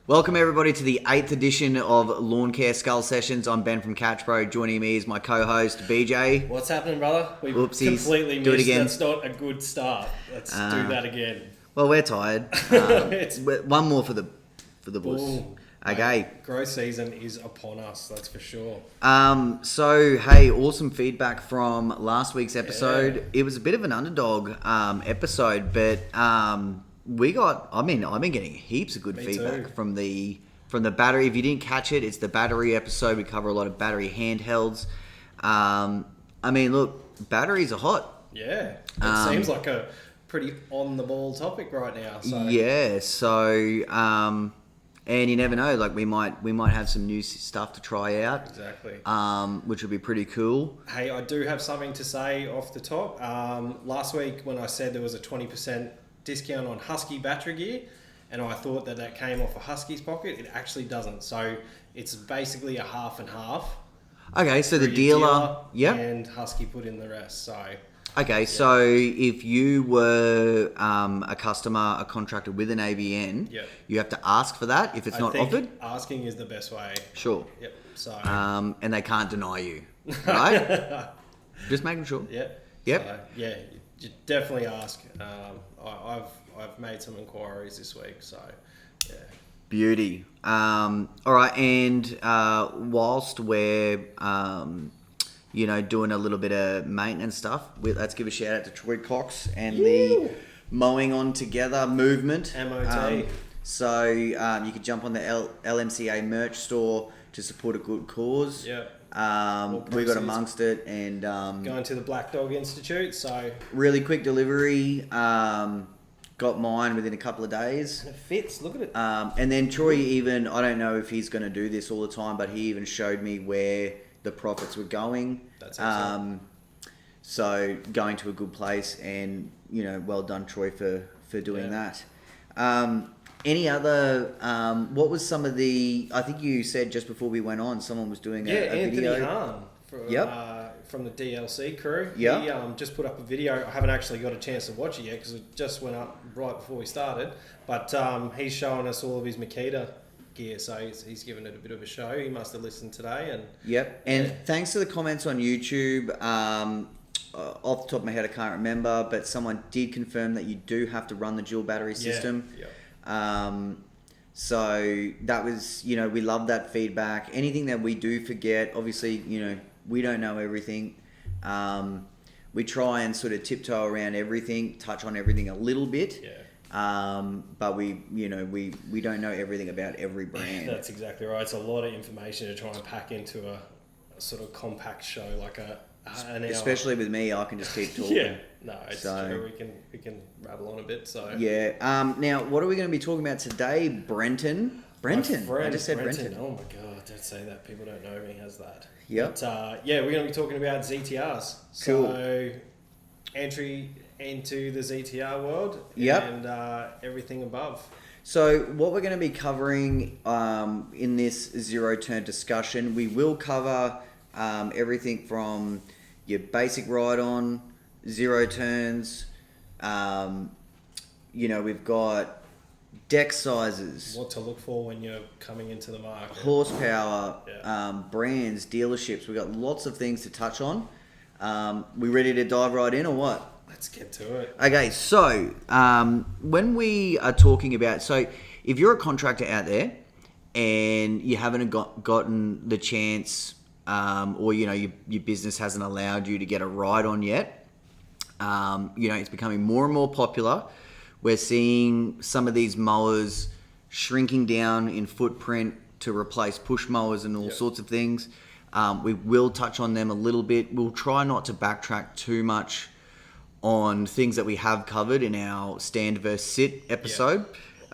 Welcome everybody to the 8th edition of Lawn Care Skull Sessions. I'm Ben from Catch Pro. Joining me is my co-host BJ. What's happening, brother? We've Whoopsies. completely missed. Do it again. That's not a good start. Let's do that again. Well, we're tired. One more for the boys. Ooh, Okay. mate, growth season is upon us. That's for sure. So hey, awesome feedback from last week's episode. Yeah. It was a bit of an underdog episode, but I've been getting heaps of good feedback from the battery. If you didn't catch it, it's the battery episode. We cover a lot of battery handhelds. Look, batteries are hot. Yeah, it seems like a pretty on the ball topic right now. So. Yeah, and you never know. Like we might have some new stuff to try out. Exactly. Which would be pretty cool. Hey, I do have something to say off the top. Last week when I said there was a 20% discount on Husky battery gear, and I thought that came off a Husky's pocket. It actually doesn't. So it's basically a half and half. Okay, so the dealer, and Husky put in the rest. So okay, so if you were a customer, a contractor with an AVN, you have to ask for that if it's not offered. Asking is the best way. Sure. Yep. So and they can't deny you, right? Just making sure. Yep. So, you definitely ask. I've made some inquiries this week, so yeah. Beauty. All right, and whilst we're doing a little bit of maintenance stuff, let's give a shout out to Troy Cox and the Mowing On Together movement. MOT. So you could jump on the LMCA merch store to support a good cause. Yeah. We got amongst it and going to the Black Dog Institute. So really quick delivery. Got mine within a couple of days. And it fits. Look at it. And then Troy even, I don't know if he's going to do this all the time, but he even showed me where the profits were going. That's excellent. So going to a good place, and well done, Troy, for doing that. Any other? What was some of the? I think you said just before we went on, someone was doing a video. Anthony Hahn from the DLC crew. Yeah. He just put up a video. I haven't actually got a chance to watch it yet because it just went up right before we started. But he's showing us all of his Makita gear, so he's given it a bit of a show. He must have listened today. And thanks to the comments on YouTube. Off the top of my head, I can't remember, but someone did confirm that you do have to run the dual battery system. So that was, we love that feedback. Anything that we do forget, obviously, we don't know everything. We try and sort of tiptoe around everything, touch on everything a little bit. But we don't know everything about every brand. That's exactly right. It's a lot of information to try and pack into a sort of compact show like an hour. Especially with me, I can just keep talking. It's true. We can rattle on a bit. So now, what are we going to be talking about today, Brenton? I just said Brenton. Oh my god, don't say that. People don't know me as that. Yep. But we're going to be talking about ZTRs. Cool. So entry into the ZTR world. Yep. And everything above. So what we're going to be covering in this zero turn discussion, we will cover everything from your basic ride-on, zero turns. We've got deck sizes, what to look for when you're coming into the market, horsepower, brands, dealerships. We've got lots of things to touch on. We ready to dive right in or what? Let's get to it. Okay, so when we are talking about, so if you're a contractor out there and you haven't gotten the chance, or your business hasn't allowed you to get a ride on yet, it's becoming more and more popular. We're seeing some of these mowers shrinking down in footprint to replace push mowers and all sorts of things. We will touch on them a little bit. We'll try not to backtrack too much on things that we have covered in our stand versus sit episode.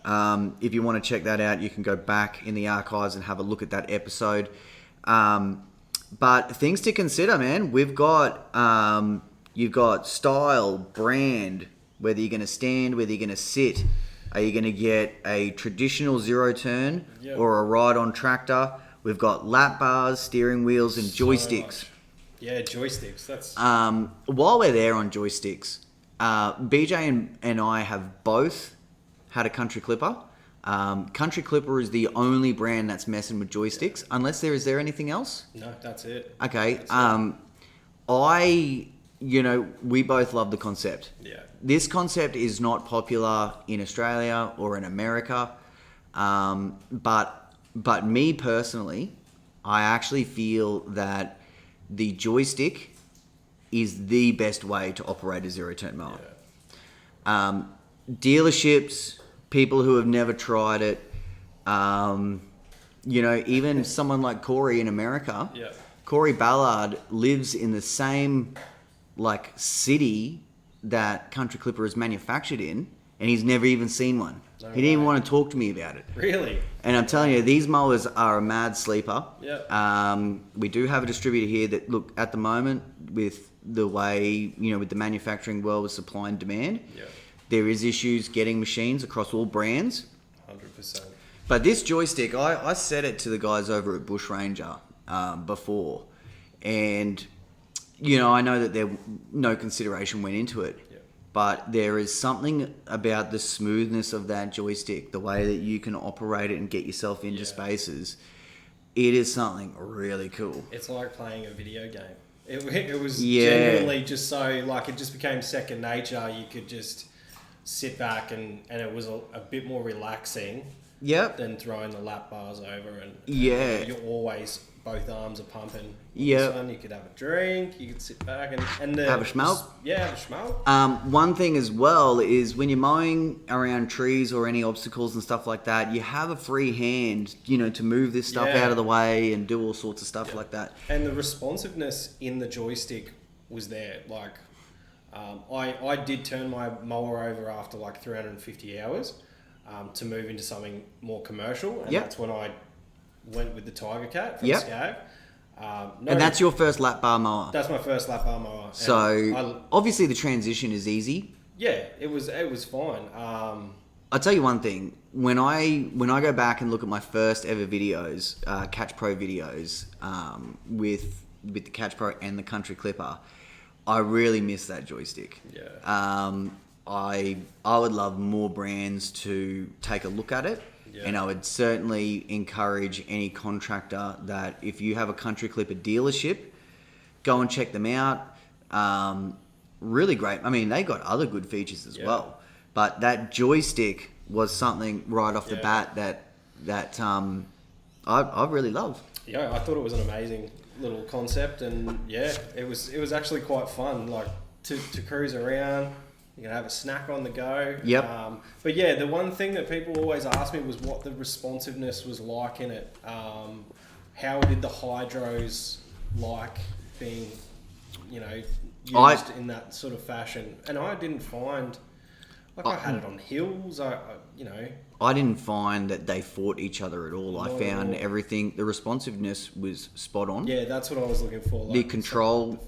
If you want to check that out, you can go back in the archives and have a look at that episode. But things to consider, man. We've got you've got style, brand, whether you're going to stand, whether you're going to sit. Are you going to get a traditional zero turn or a ride-on tractor? We've got lap bars, steering wheels, and joysticks. Yeah, joysticks. That's while we're there on joysticks, BJ and I have both had a country clipper. Country Clipper is the only brand that's messing with joysticks. Unless is there anything else? No, that's it. Okay. That's We both love the concept. Yeah. This concept is not popular in Australia or in America, but me personally, I actually feel that the joystick is the best way to operate a zero-turn mower. Yeah. Dealerships, people who have never tried it, even someone like Corey in America. Yeah. Corey Ballard lives in the same city that Country Clipper is manufactured in, and he's never even seen one. No he didn't even way. want to talk to me about it. Really? And I'm telling you, these mowers are a mad sleeper. Yeah. We do have a distributor here that, look, at the moment, with the way, with the manufacturing world with supply and demand, Yeah. there is issues getting machines across all brands. 100%. But this joystick, I said it to the guys over at Bush Ranger before, and I know that no consideration went into it, Yeah. but there is something about the smoothness of that joystick, the way that you can operate it and get yourself into Yeah. spaces. It is something really cool. It's like playing a video game. It was Yeah. genuinely just so, it just became second nature. You could just sit back and it was a bit more relaxing Yep. than throwing the lap bars over and Yeah. you're always, both arms are pumping. Yep. This one, you could have a drink, you could sit back and Have a schmelt. Yeah, have a schmelt. One thing as well is when you're mowing around trees or any obstacles and stuff like that, you have a free hand, to move this stuff Yeah. out of the way and do all sorts of stuff Yeah. like that. And the responsiveness in the joystick was there. I did turn my mower over after 350 hours to move into something more commercial, and Yep. that's when I went with the Tiger Cat from Yep. Scag. And that's your first lap bar mower. That's my first lap bar mower. And So obviously the transition is easy. yeah, it was fine. I'll tell you one thing. When I go back and look at my first ever videos, Catch Pro videos, with the Catch Pro and the Country Clipper, I really miss that joystick. Yeah. I would love more brands to take a look at it. Yeah. And I would certainly encourage any contractor that if you have a Country Clipper dealership, go and check them out. Really great. I mean, they got other good features as Yeah. well. But that joystick was something right off the Yeah. bat that I really love. Yeah, I thought it was an amazing little concept, and yeah, it was actually quite fun. To cruise around, you can have a snack on the go. Yep. But yeah, the one thing that people always ask me was what the responsiveness was like in it. How did the hydros being, used in that sort of fashion? And I didn't find I had it on hills. I didn't find that they fought each other at all. I Not at found all. everything, the responsiveness was spot on. Yeah, that's what I was looking for. The control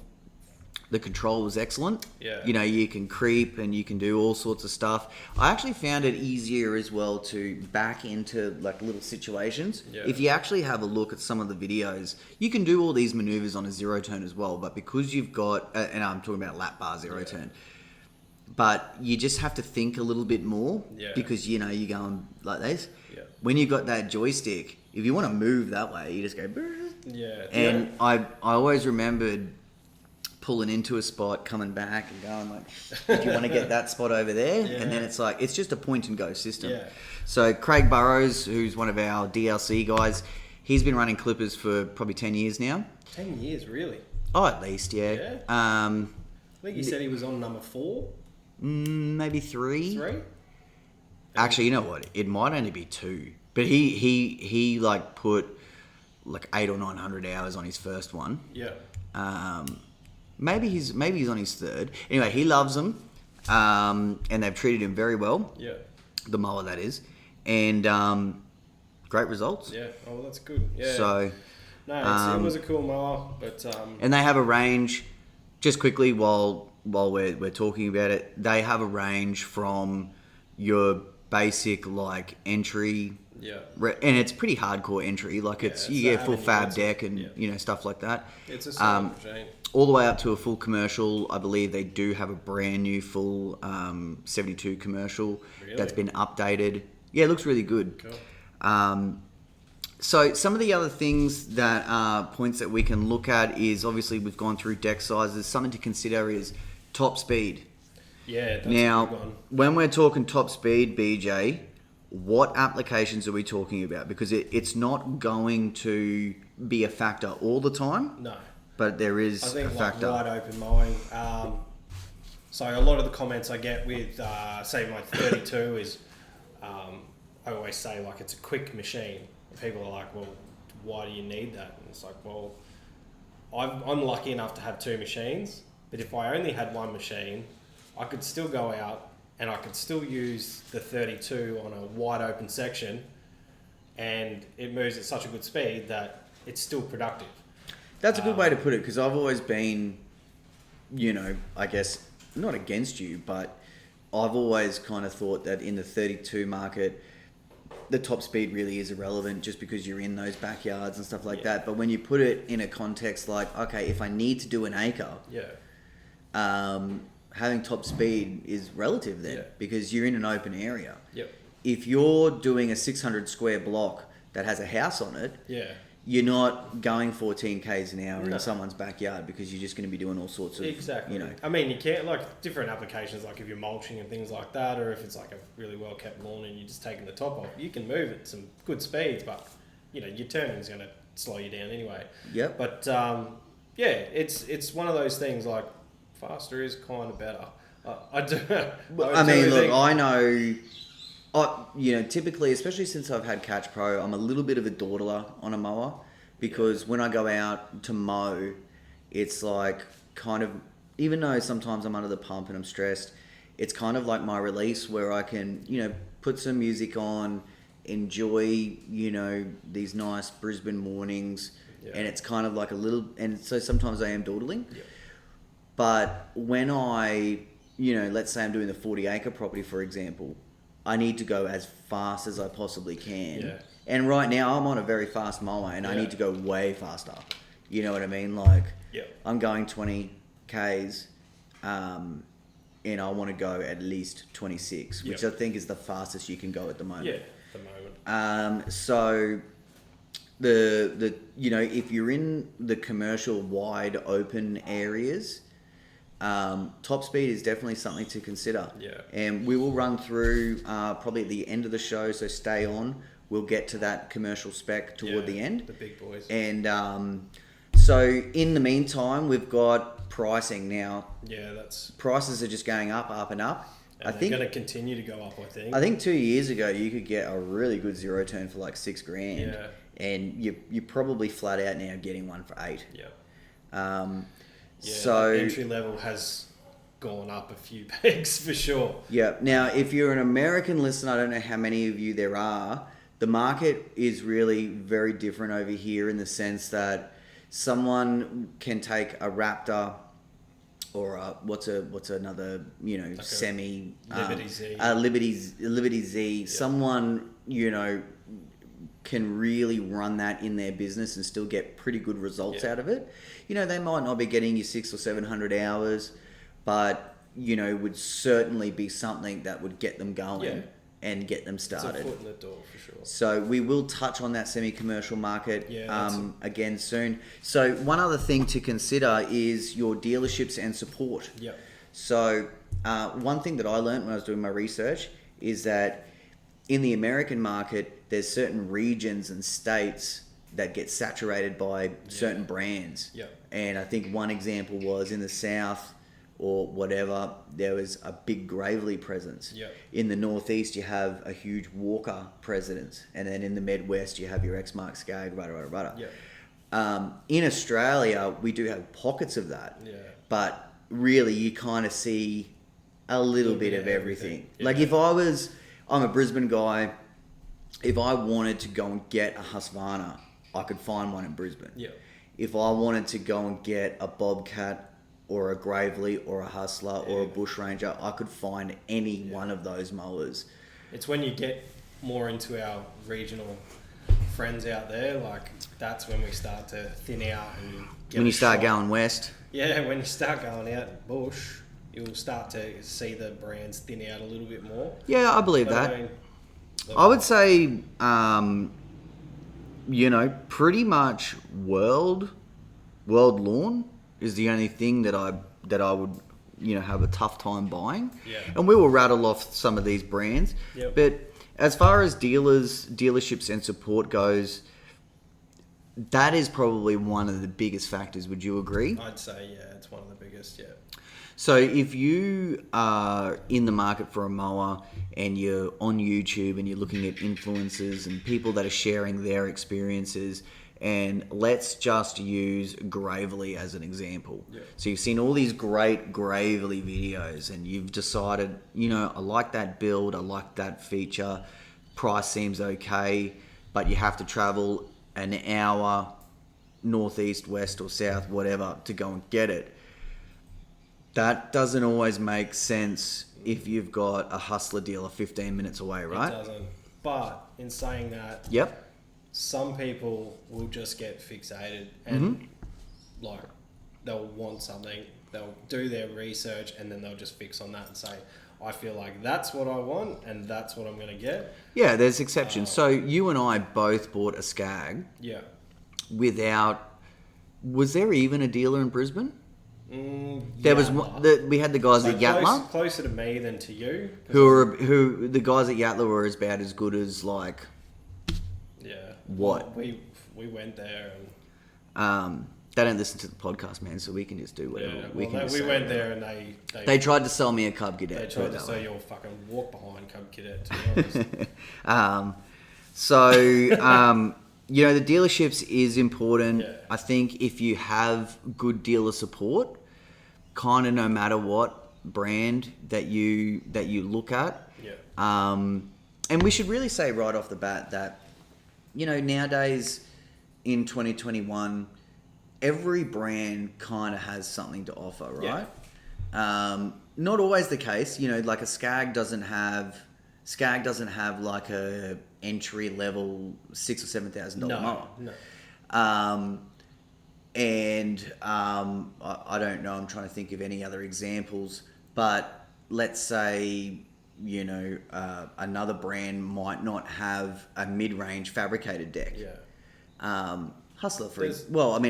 was excellent. Yeah. You can creep and you can do all sorts of stuff. I actually found it easier as well to back into little situations. Yeah. If you actually have a look at some of the videos, you can do all these maneuvers on a zero turn as well. But because you've got, and I'm talking about lap bar zero turn, but you just have to think a little bit more. Yeah. Because you're going like this. Yeah. When you've got that joystick, if you want to move that way, you just go. Yeah. And I always remembered pulling into a spot, coming back and going if you want to get that spot over there. Yeah. And then it's just a point and go system. Yeah. So Craig Burrows, who's one of our DLC guys, he's been running clippers for probably 10 years now. 10 years, really? Oh, at least, yeah. Yeah. I I think he said he was on number 4, maybe 3. 3. Actually, you know what? It might only be 2. But he put 800 or 900 hours on his first one. Yeah. Maybe he's on his 3rd. Anyway, he loves them, and they've treated him very well. Yeah. The mower, that is, and great results. Yeah. Oh, well, that's good. Yeah. So, No, it was a cool mower, but and they have a range. Just quickly, while we're talking about it, they have a range from your basic entry. yeah. And it's pretty hardcore entry. it's You the get full Avenue, fab that's it. deck and Yeah. stuff like that. It's a solid machine. All the way up to a full commercial. I believe they do have a brand new full 72 commercial Really? that's been updated. Yeah, it looks really good. Cool. So some of the other things that points that we can look at is obviously we've gone through deck sizes. Something to consider is top speed. Yeah, that's a Now, good one. when we're talking top speed, BJ, what applications are we talking about? Because it's not going to be a factor all the time, No. but there is I think a factor. like wide open mowing. So a lot of the comments I get with, say, my 32 is, I always say like it's a quick machine. And people are like, well, why do you need that? And it's like, well, I'm lucky enough to have two machines, but if I only had one machine, I could still go out and I could still use the 32 on a wide open section, and it moves at such a good speed that it's still productive. That's a good way to put it, because I've always been, I guess, not against you, but I've always kind of thought that in the 32 market, the top speed really is irrelevant just because you're in those backyards and stuff like that. But when you put it in a context like, okay, if I need to do an acre, having top speed is relative then because you're in an open area. Yep. If you're doing a 600 square block that has a house on it, you're not going 14 k's an hour in someone's backyard because you're just going to be doing all sorts of I mean, you can't, like, different applications, like if you're mulching and things like that, or if it's like a really well kept lawn and you're just taking the top off, you can move at some good speeds, but your turning's going to slow you down anyway. Yep. But it's one of those things, like, faster is kind of better. I know. Typically, especially since I've had Catch Pro, I'm a little bit of a dawdler on a mower because when I go out to mow, it's like kind of, even though sometimes I'm under the pump and I'm stressed, it's kind of like my release where I can, put some music on, enjoy, these nice Brisbane mornings, and it's kind of like a little, and so sometimes I am dawdling. Yeah. But when I, let's say I'm doing the 40 acre property, for example, I need to go as fast as I possibly can. Yeah. And right now I'm on a very fast mower and I need to go way faster. You know what I mean? Like, I'm going 20 Ks and I want to go at least 26, which I think is the fastest you can go at the moment. Yeah, at the moment. So the if you're in the commercial wide open areas, top speed is definitely something to consider. Yeah. And we will run through probably at the end of the show, so stay on. We'll get to that commercial spec toward the end. The big boys. And so in the meantime, we've got pricing now. Yeah, that's... Prices are just going up, and up. And they're going to continue to go up, I think. I think 2 years ago, you could get a really good zero turn for like $6,000. Yeah. And you're probably flat out now getting one for $8,000. Yeah. So entry level has gone up a few pegs for sure. Yeah. Now, if you're an American listener, I don't know how many of you there are. The market is really very different over here in the sense that someone can take a Raptor or what's another like semi Liberty Z. Liberty Z. Yeah. Someone can really run that in their business and still get pretty good results out of it. They might not be getting you 600 or 700 hours, but would certainly be something that would get them going and get them started. It's a foot in the door for sure. So we will touch on that semi-commercial market again soon. So one other thing to consider is your dealerships and support. Yeah. So one thing that I learned when I was doing my research is that in the American market, there's certain regions and states that get saturated by certain brands. Yeah. And I think one example was in the South or whatever, there was a big Gravely presence. Yeah. In the Northeast, you have a huge Walker presence. And then in the Midwest, you have your X-Mark Skag, Yeah. In Australia, we do have pockets of that. Yeah. But really, you kind of see a little bit of everything. Yeah. Like I'm a Brisbane guy. If I wanted to go and get a Husqvarna, I could find one in Brisbane. Yeah. If I wanted to go and get a Bobcat or a Gravely or a Hustler or a Bush Ranger, I could find any one of those mowers. It's when you get more into our regional friends out there, like that's when we start to thin out and get when you start going west. Yeah, when you start going out bush, you'll start to see the brands thin out a little bit more. Yeah, I believe but that. I mean, I would say, pretty much World Lawn is the only thing that I would, have a tough time buying. Yeah. And we will rattle off some of these brands. Yep. But as far as dealerships and support goes, that is probably one of the biggest factors. Would you agree? I'd say, yeah, it's one of the biggest, yeah. So if you are in the market for a mower and you're on YouTube and you're looking at influencers and people that are sharing their experiences, and let's just use Gravely as an example. Yeah. So you've seen all these great Gravely videos and you've decided, I like that build, I like that feature, price seems okay, but you have to travel an hour northeast, west or south, whatever, to go and get it. That doesn't always make sense if you've got a Hustler dealer 15 minutes away, right? It doesn't. But in saying that, Yep. some people will just get fixated and like they'll want something, they'll do their research and then they'll just fix on that and say, I feel like that's what I want and that's what I'm going to get. Yeah, there's exceptions. So you and I both bought a Skag Yeah. without... Was there even a dealer in Brisbane? There was one, we had the guys at Yatla. Closer to me than to you. Who the guys at Yatla were about as good as like... Yeah. What? Well, we went there and... They don't listen to the podcast, man, so we can just do whatever. Yeah, we we went there and they tried to sell me a Cub Cadet. They tried to sell your fucking walk behind Cub Cadet, to be honest. The dealerships is important. Yeah. I think if you have good dealer support, kind of no matter what brand that you look at. Yeah. And we should really say right off the bat that, nowadays in 2021, every brand kind of has something to offer, right? Yeah. Not always the case. Like a Skag doesn't have like a entry level $6,000 or $7,000 mower. No. I don't know. I'm trying to think of any other examples, but let's say another brand might not have a mid-range fabricated deck. Yeah. Hustler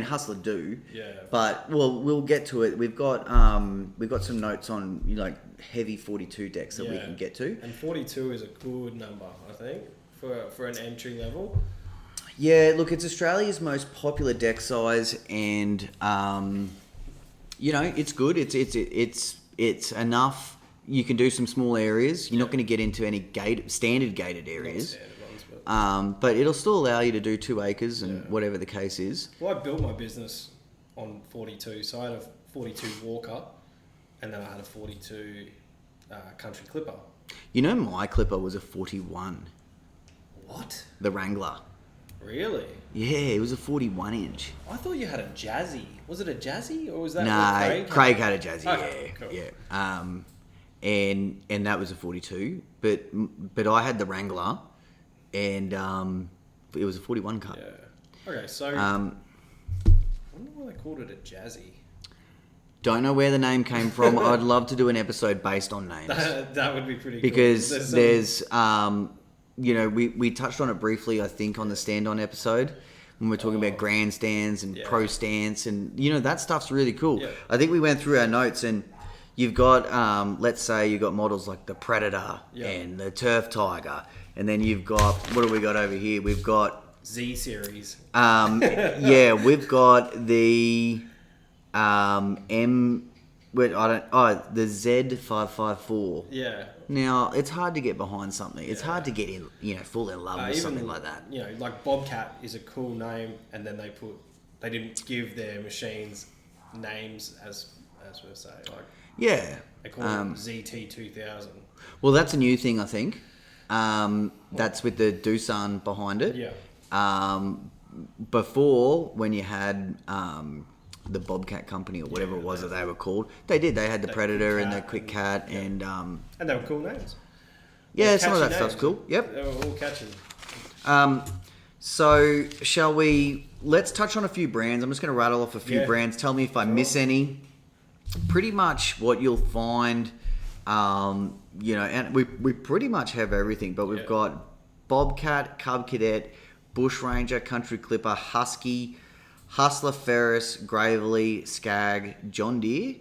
Hustler do. Yeah. But we'll get to it. We've got some notes on heavy 42 decks that we can get to. And 42 is a good number, I think, for an entry level. Yeah, look, it's Australia's most popular deck size, and it's good. It's enough. You can do some small areas. You're not going to get into any standard gated areas. But it'll still allow you to do 2 acres and whatever the case is. Well, I built my business on 42, so I had a 42 Walker, and then I had a 42 Country Clipper. My Clipper was a 41. What? The Wrangler. Really? Yeah, it was a 41 inch. I thought you had a Jazzy. Was it a Jazzy or was that? Nah, Craig had a Jazzy. Okay, yeah, cool. yeah. And that was a 42, but I had the Wrangler. And it was a 41 cut. Yeah. Okay, so I wonder why they called it a Jazzy. Don't know where the name came from. I'd love to do an episode based on names. That would be pretty because cool. Because we touched on it briefly, I think, on the stand-on episode when we're talking about grandstands and pro stance, and that stuff's really cool. Yeah. I think we went through our notes, and you've got let's say you've got models like the Predator and the Turf Tiger. And then you've got, what do we got over here? We've got... Z series. We've got the the Z554. Yeah. Now, it's hard to get behind something. It's hard to get fall in love with something like that. Like Bobcat is a cool name, and then they didn't give their machines names as we say. Like, they call it ZT2000. Well, that's a new thing, I think. That's with the Doosan behind it. Yeah. Before, when you had the Bobcat company or whatever it was that they were called, they had the Predator and the Quick Cat and they were cool names. Yeah, some of that stuff's cool. Yep. They were all catchy. So let's touch on a few brands. I'm just going to rattle off a few brands. Tell me if I miss any. Pretty much what you'll find, and we pretty much have everything, but we've got Bobcat, Cub Cadet, Bush Ranger, Country Clipper, Husky, Hustler, Ferris, Gravely, Skag, John Deere,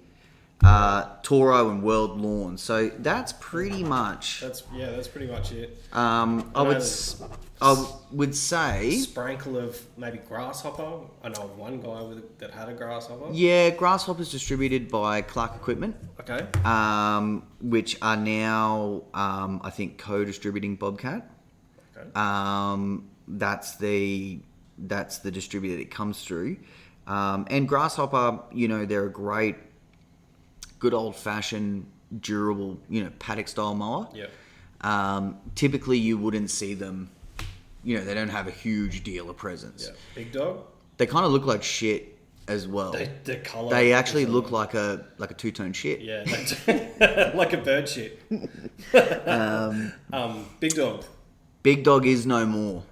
Toro, and World Lawn. So that's pretty much. That's pretty much it. I would say Sprinkle of maybe Grasshopper. I know of one guy that had a Grasshopper. Yeah, Grasshopper's distributed by Clark Equipment. Okay. Which are now I think co-distributing Bobcat. Okay. That's the distributor that it comes through. And Grasshopper, they're a great, good old-fashioned, durable, paddock-style mower. Yeah. Typically, you wouldn't see them. They don't have a huge dealer presence. Yeah. Big Dog. They kind of look like shit as well. The colour. They actually look like a two-tone shit. Yeah. Like a bird shit. Big Dog. Big Dog is no more.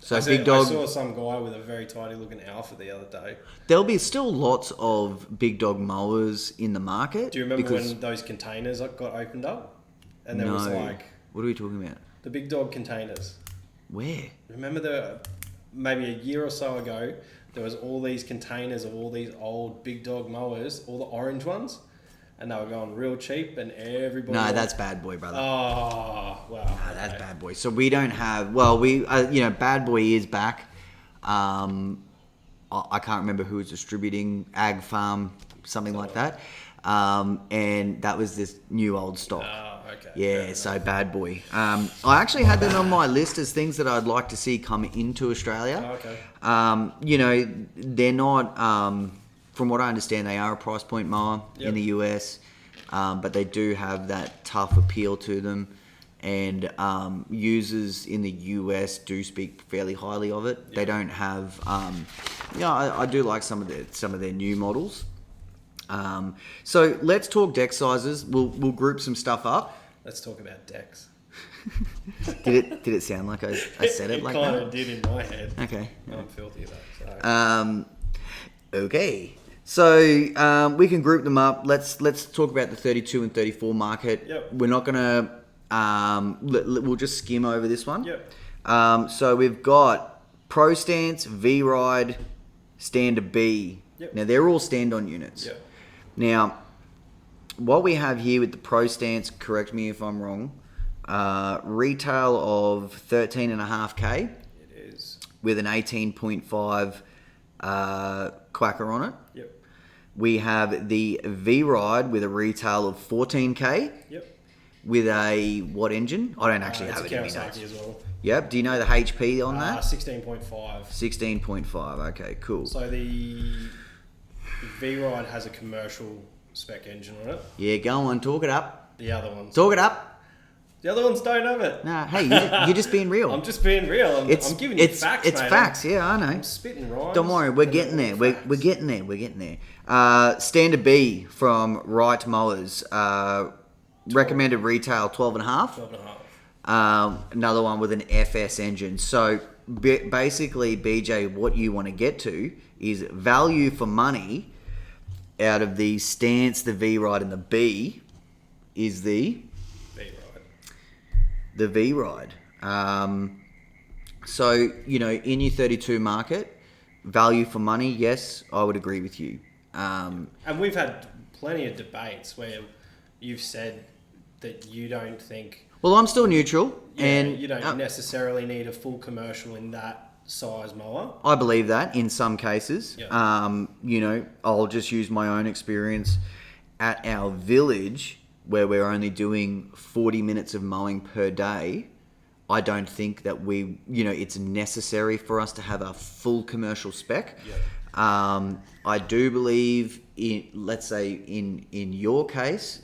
So Big Dog. I saw some guy with a very tidy looking Alpha the other day. There'll be still lots of Big Dog mowers in the market. Do you remember when those containers got opened up? And there was like... What are we talking about? The Big Dog containers. Where? Remember maybe a year or so ago, there was all these containers of all these old Big Dog mowers, all the orange ones, and they were going real cheap, and everybody... No, that's Bad Boy, brother. Oh, wow. No, that's Bad Boy. So we don't have... Well, Bad Boy is back. I can't remember who was distributing, Ag Farm, something like that. And that was this new old stock. Okay. Yeah, so Bad Boy. I actually had them on my list as things that I'd like to see come into Australia. Okay. They're not... from what I understand, they are a price point mower in the US, but they do have that tough appeal to them, and users in the US do speak fairly highly of it. Yep. They don't have, I do like some of their new models. So let's talk deck sizes. We'll group some stuff up. Let's talk about decks. Did it sound like I said it like that? It kind of did in my head. Okay. I'm filthy though. So. Okay. So we can group them up. Let's talk about the 32 and 34 market. Yep. We're not gonna. We'll just skim over this one. Yep. So we've got Pro Stance, V Ride, Standard B. Yep. Now they're all stand-on units. Yep. Now, what we have here with the Pro Stance, correct me if I'm wrong, retail of 13.5K. It is. With an 18.5 quacker on it. Yep. We have the V-Ride with a retail of 14K. Yep. With a what engine? I don't actually have it in my notes. As well. Yep. Do you know the HP on that? 16.5. 16.5. Okay, cool. So the V-Ride has a commercial spec engine on it. Yeah, go on. Talk it up. The other ones. Talk it up. The other ones don't have it. Nah, hey, you're just being real. I'm just being real. I'm giving you facts, It's mate. facts, yeah, I know. I'm spitting rhymes. Don't worry, we're getting there. We're getting there. We're getting there. Standard B from Wright Mowers. Recommended retail 12.5. 12.5. Another one with an FS engine. So basically, BJ, what you want to get to is value for money out of the Stance, the V-Ride, and the B is the V-Ride. So, in your 32 market, value for money, yes, I would agree with you. And we've had plenty of debates where you've said that you don't think... Well, I'm still neutral. And you don't necessarily need a full commercial in that size mower. I believe that in some cases. Yeah. I'll just use my own experience at our village where we're only doing 40 minutes of mowing per day. I don't think that it's necessary for us to have a full commercial spec. Yeah. I do believe let's say in your case,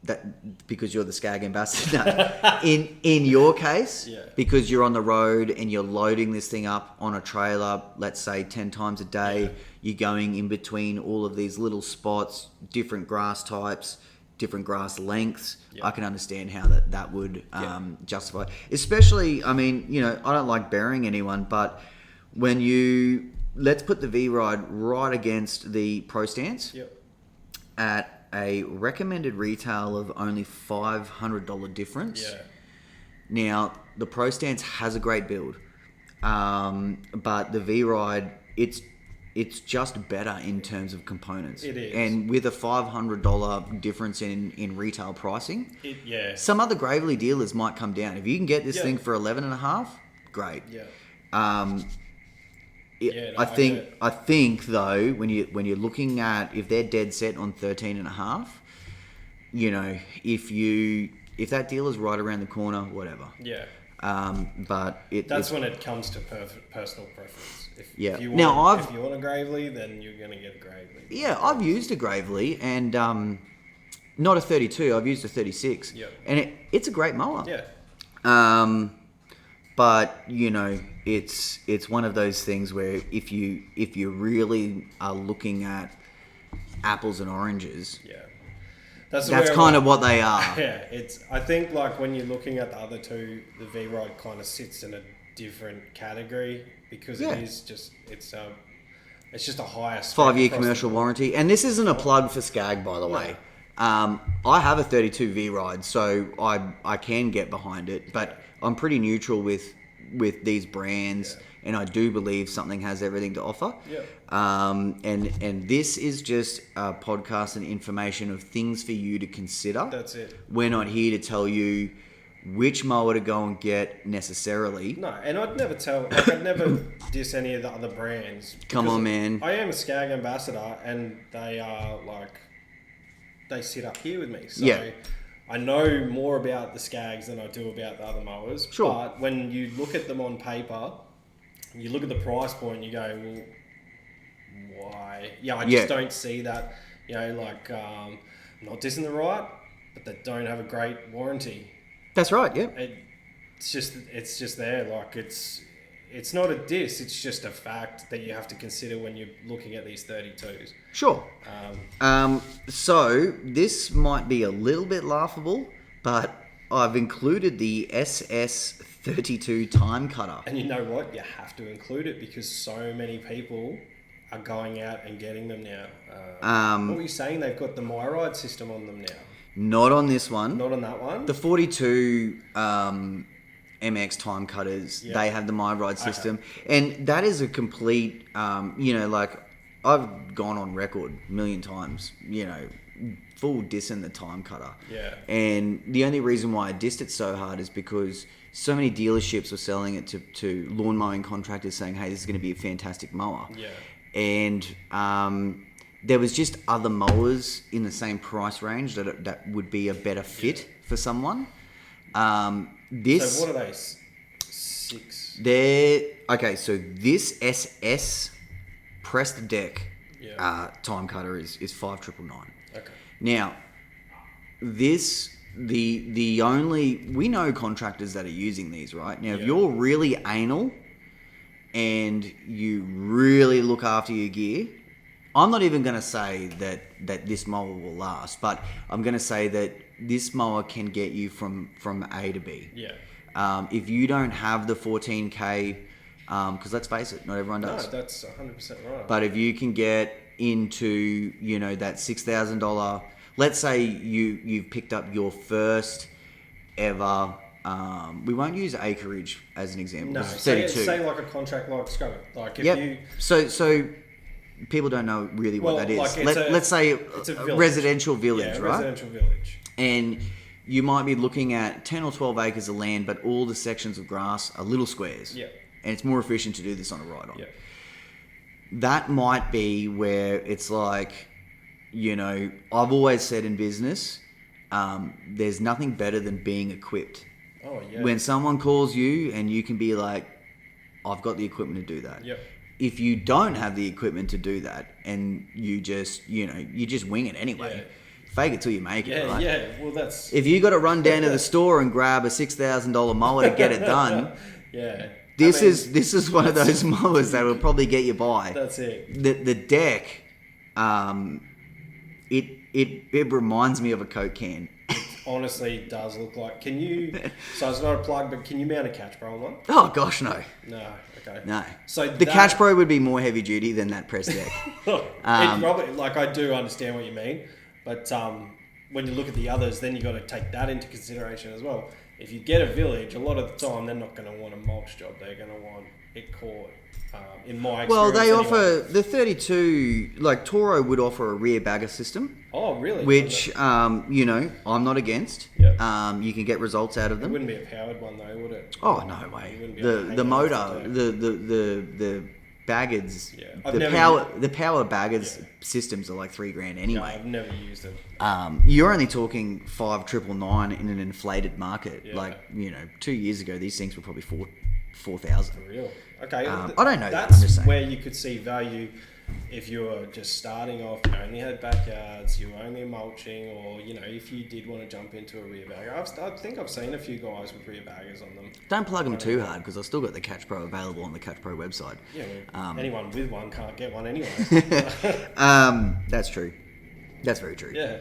that because you're the Skag ambassador, in your case, because you're on the road and you're loading this thing up on a trailer, let's say 10 times a day, you're going in between all of these little spots, different grass types, different grass lengths. I can understand how that would justify. Especially, I don't like burying anyone, but when let's put the V-Ride right against the Pro Stance at a recommended retail of only $500 difference. Yeah. Now, the Pro Stance has a great build, but the V-Ride, it's just better in terms of components. It is. And with a $500 difference in retail pricing, Yeah. some other Gravely dealers might come down. If you can get this thing for 11.5, great. Yeah. I think though, when you're looking at, if they're dead set on 13.5, you know, if that dealer's right around the corner, whatever. Yeah. But that's when it comes to personal preference. If you want a Gravely, then you're going to get a Gravely. Yeah, I've used a Gravely, and not a 32. I've used a 36. Yeah. And it's a great mower. Yeah. But you know, it's one of those things where if you really are looking at apples and oranges, that's kind of what they are. Yeah, I think like when you're looking at the other two, the V-Ride kind of sits in a different category because it's just a higher 5-year commercial warranty. And this isn't a plug for Skag, by the way. I have a 32 V-Ride, so I can get behind it, but I'm pretty neutral with these brands, and I do believe something has everything to offer. And this is just a podcast and information of things for you to consider. That's it. We're not here to tell you which mower to go and get necessarily. No, and I'd never diss any of the other brands. Come on, man. I am a Skag ambassador, and they are like, they sit up here with me. So I know more about the Skags than I do about the other mowers. Sure. But when you look at them on paper, you look at the price point, you go, well, why? Yeah, I just don't see that. You know, like, I'm not dissing the right, but they don't have a great warranty. That's right. Yeah. It's just there. Like, it's not a diss. It's just a fact that you have to consider when you're looking at these 32s. Sure. So this might be a little bit laughable, but I've included the SS32 time cutter. And you know what? You have to include it because so many people are going out and getting them now. What were you saying? They've got the MyRide system on them now. Not on this one. Not on that one? The 42 MX time cutters, they have the MyRide system. Okay. And that is a complete, you know, like, I've gone on record a million times, you know, full dissing the time cutter. Yeah. And the only reason why I dissed it so hard is because so many dealerships were selling it to lawn mowing contractors saying, hey, this is going to be a fantastic mower. Yeah. And there was just other mowers in the same price range that would be a better fit for someone. So what are they? 6? Okay, so this SS pressed deck time cutter is 5,999. Okay. Now, the only, we know contractors that are using these, right? Now, if you're really anal and you really look after your gear, I'm not even going to say that this mower will last, but I'm going to say that this mower can get you from A to B. Yeah. If you don't have the 14K, because let's face it, not everyone does. No, that's 100% right. But if you can get into, you know, that $6,000, let's say you've picked up your first ever, we won't use acreage as an example. No, 32. Say like a contract like Scope. Like if you... So people don't know really what that is. Like let's say it's a village. Residential village, right? Residential village. And you might be looking at 10 or 12 acres of land, but all the sections of grass are little squares. Yeah. And it's more efficient to do this on a ride-on. Yeah. That might be where it's like, you know, I've always said in business, there's nothing better than being equipped. Oh, yeah. When someone calls you and you can be like, I've got the equipment to do that. Yep. If you don't have the equipment to do that and you just wing it anyway, fake it till you make it, right? Yeah, well, that's... If you got to run down to the store and grab a $6,000 mower to get it done... This is one of those mowers that will probably get you by. That's it. The deck, it reminds me of a Coke can. Honestly, does look like. Can you? So it's not a plug, but can you mount a Catch Pro on one? Oh gosh, no. No. Okay. No. So the Catch Pro would be more heavy duty than that press deck. It probably, like, I do understand what you mean, but when you look at the others, then you got to take that into consideration as well. if you get a village, a lot of the time they're not going to want a mulch job. They're going to want it caught. In my experience, well, they anyway. offer the 32. Like Toro would offer a rear bagger system. Oh, really? Which you know, I'm not against. Yeah. You can get results out of It them. wouldn't be a powered one though, would it? Oh no way! You wouldn't be able to hang The it motor, off the the baggers, Yeah. the power baggers systems are like $3,000 No, anyway. I've never used it. You're only talking 5,999 in an inflated market. Yeah. Like, you know, 2 years ago, these things were probably 4,000. For real. Okay. I don't know. That's I'm just saying. where you could see value if you were just starting off, you only had backyards, you were only mulching, or, you know, if you did want to jump into a rear bagger. I think I've seen a few guys with rear baggers on them. Don't plug them too hard because I've still got the Catch Pro available on the Catch Pro website. Yeah, well, anyone with one can't get one anyway. That's true. That's very true. Yeah.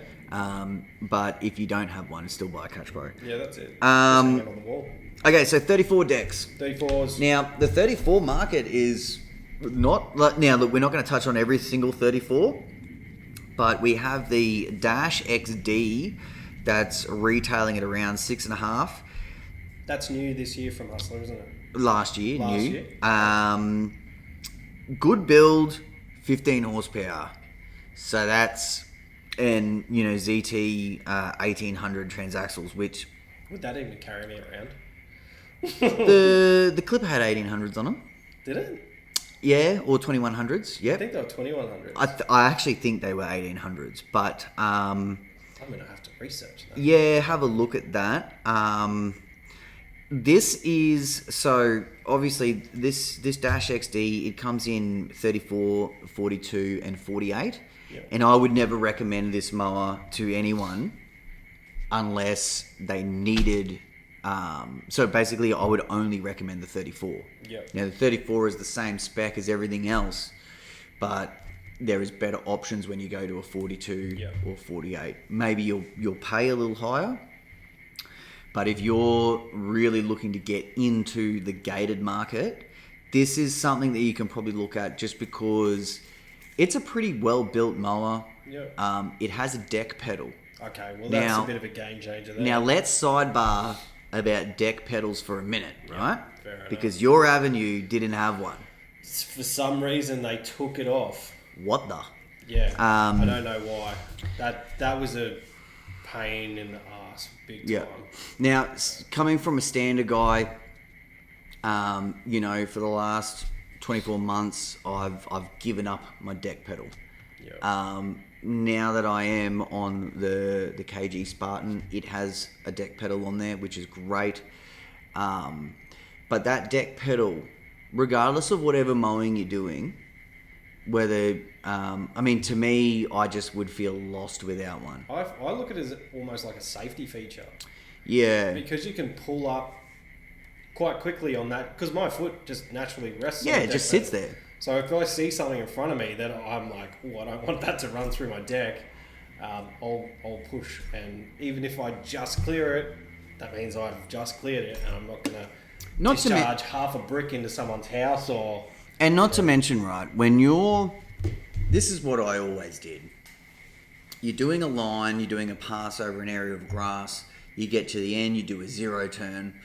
But if you don't have one, still buy a Catch Pro. Yeah, that's it. Just hang it on the wall. Okay, so 34 decks. 34s. Now, the 34 market is not... Now, look, we're not going to touch on every single 34, but we have the Dash XD that's retailing at around 6.5. That's new this year from Hustler, isn't it? Last year, Last new. year. Good build, 15 horsepower. So that's... And, you know, ZT 1800 transaxles, which... Would that even carry me around? the Clipper had 1800s on them. Did it? Yeah, or 2100s. I Yep. think they were 2100. I actually think they were 1800s, but I'm going to have to research that. yeah, have a look at that. This is so obviously this Dash XD, it comes in 34, 42, and 48, Yep. and I would never recommend this mower to anyone unless they needed. So basically, I would only recommend the 34. Yep. Now, the 34 is the same spec as everything else, but there is better options when you go to a 42 Yep. or 48. Maybe you'll pay a little higher, but if you're really looking to get into the gated market, this is something that you can probably look at just because it's a pretty well-built mower. Yep. It has a deck pedal. Okay, well, that's Now- a bit of a game changer there. Now let's sidebar about deck pedals for a minute, right? fair enough. Because your Avenue didn't have one. For some reason, they took it off. What the? Yeah, I don't know why. That was a pain in the ass, big time. Yeah. Now, coming from a standard guy, you know, for the last 24 months, I've given up my deck pedal. Yeah. Now that I am on the KG Spartan, it has a deck pedal on there, which is great. But that deck pedal, regardless of whatever mowing you're doing, whether, I mean, to me, I just would feel lost without one. I look at it as almost like a safety feature Yeah. because you can pull up quite quickly on that because my foot just naturally rests. Yeah, on the it deck just sits pedal. there. So if I see something in front of me that I'm like, oh, I don't want that to run through my deck, I'll push, and even if I just clear it, that means I've just cleared it, and I'm not gonna discharge half a brick into someone's house or. And not to mention, right, when this is what I always did. You're doing a line, you're doing a pass over an area of grass, you get to the end, you do a zero turn.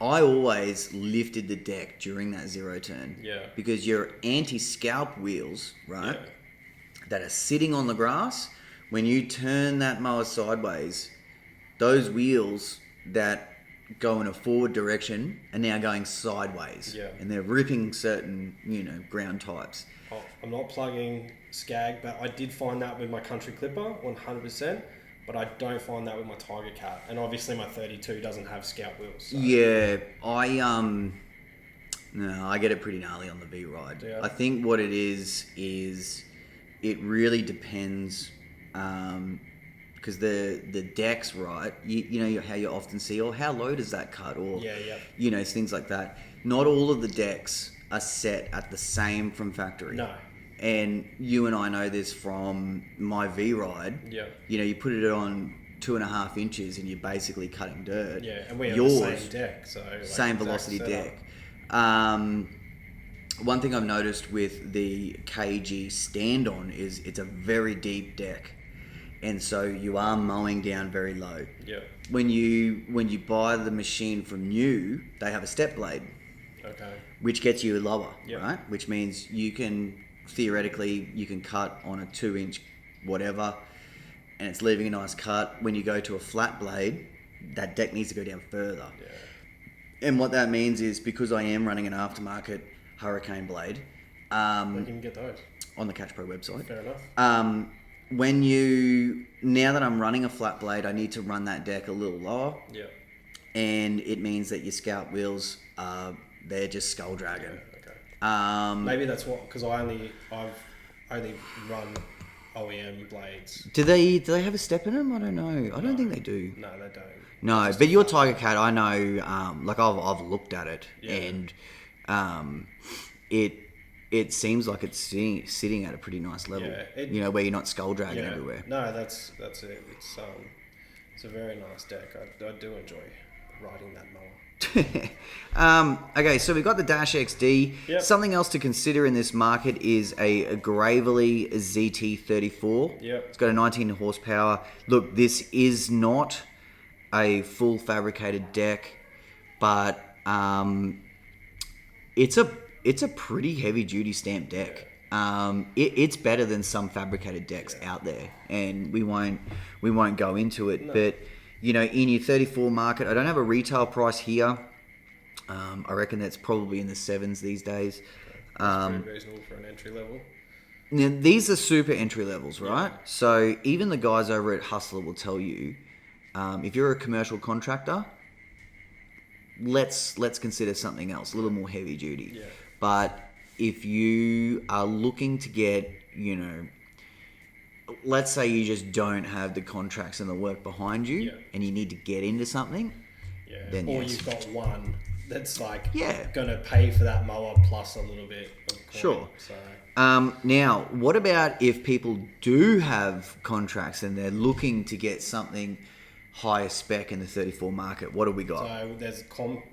I always lifted the deck during that zero turn. Yeah. Because your anti-scalp wheels, right, Yeah. that are sitting on the grass, when you turn that mower sideways, those wheels that go in a forward direction are now going sideways. Yeah. And they're ripping certain, you know, ground types. Oh, I'm not plugging Skag, but I did find that with my Country Clipper, 100%. But I don't find that with my Tiger Cat, and obviously my 32 doesn't have scalp wheels. So. Yeah, I get it pretty gnarly on the V ride. Yeah. I think what it is it really depends, because the decks, right? You know how you often see, or how low does that cut, or Yeah. you know, things like that. Not all of the decks are set at the same from factory. No. And you and I know this from my V ride. Yeah. You know, you put it on 2.5 inches and you're basically cutting dirt. Yeah, and we have Yours, the same deck, so like, same exact velocity setup. deck. One thing I've noticed with the KG stand-on is it's a very deep deck, and so you are mowing down very low. Yeah. When you buy the machine from new, they have a step blade, Okay. which gets you lower, Yep. right? Which means you can theoretically cut on a 2-inch whatever, and it's leaving a nice cut. When you go to a flat blade, that deck needs to go down further. Yeah. And what that means is, because I am running an aftermarket Hurricane blade, Where can you get those? on the Catch Pro website. Fair enough. Now that I'm running a flat blade, I need to run that deck a little lower, Yeah. and it means that your Scout wheels they're just skull dragging. Okay. Maybe that's what, because I've only run OEM blades. Do they have a step in them? I don't know. I don't think they do. No, they don't. No, but your Tiger Cat, I know. Like I've looked at it, Yeah. and it seems like it's sitting at a pretty nice level. Yeah, where you're not skull dragging everywhere. No, that's it. It's a very nice deck. I do enjoy riding that mower. Okay, so we've got the Dash XD. Yep. Something else to consider in this market is a Gravely ZT34. Yep. It's got a 19 horsepower. Look, this is not a full fabricated deck, but it's a pretty heavy duty stamped deck. It's better than some fabricated decks out there, and we won't go into it. No. But in your 34 market, I don't have a retail price here. I reckon that's probably in the 7s these days. That's pretty reasonable for an entry level. Now, these are super entry levels, right? Yeah. So even the guys over at Hustler will tell you, if you're a commercial contractor, let's consider something else, a little more heavy duty. Yeah. But if you are looking to get, let's say you just don't have the contracts and the work behind you, and you need to get into something, then or yes. you've got one that's like Yeah. going to pay for that mower plus a little bit of coin. Sure. So Now, what about if people do have contracts and they're looking to get something higher spec in the 34 market? What do we got? So there's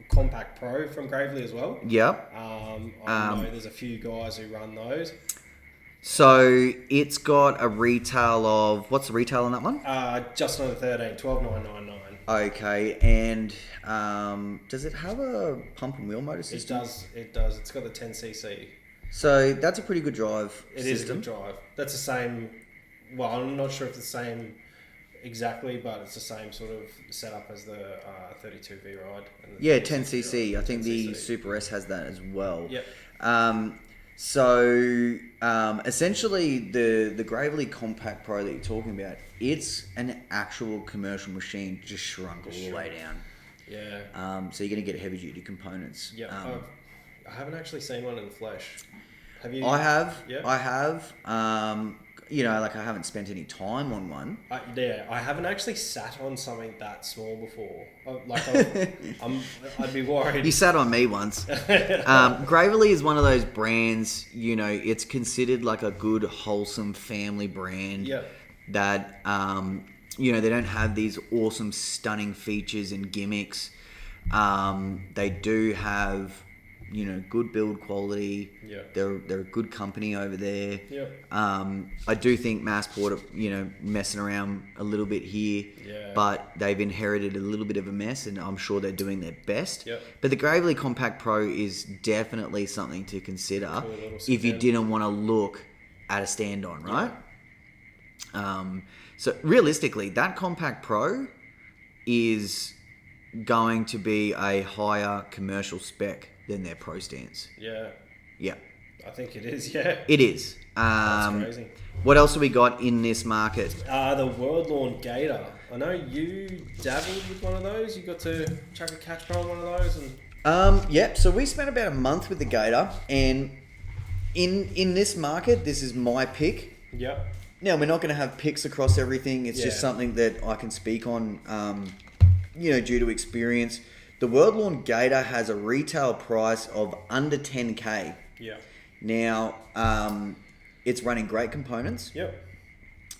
Compact Pro from Gravely as well. Yep. I know there's a few guys who run those. So it's got a retail of, what's the retail on that one? Just under 13, 12,999. Okay, and does it have a pump and wheel motor system? It does. It's got the 10cc. So that's a pretty good drive It system. is a good drive. That's the same. Well, I'm not sure if it's the same exactly, but it's the same sort of setup as the 32V ride. And the 10cc. I think 10cc. the Super S has that as well. Yep. So essentially, the Gravely Compact Pro that you're talking about, it's an actual commercial machine, just shrunk all the way down. Yeah. So you're going to get heavy duty components. Yeah. I haven't actually seen one in the flesh. Have you? I have. Yeah. I have. I haven't spent any time on one. I haven't actually sat on something that small before. I'd be worried. You sat on me once. Gravely is one of those brands, it's considered like a good, wholesome family brand. Yeah. That, they don't have these awesome, stunning features and gimmicks. They do have, good build quality. Yeah. They're a good company over there. Yeah. I do think Massport are, messing around a little bit here. Yeah. But they've inherited a little bit of a mess, and I'm sure they're doing their best. Yep. But the Gravely Compact Pro is definitely something to consider Cool little if you sit-down. didn't want to look at a stand-on, right? So realistically, that Compact Pro is going to be a higher commercial spec than their Pro stands. Yeah. Yeah, I think it is. Yeah. it is. That's crazy. What else have we got in this market? The World Lawn Gator. I know you dabbled with one of those. You got to chuck a catch pro on one of those, and Yep. So we spent about a month with the Gator, and in this market, this is my pick. yep. Now, we're not going to have picks across everything. It's just Yeah. something that I can speak on, due to experience. The World Lawn Gator has a retail price of under 10K. Yeah. Now, it's running great components. Yep.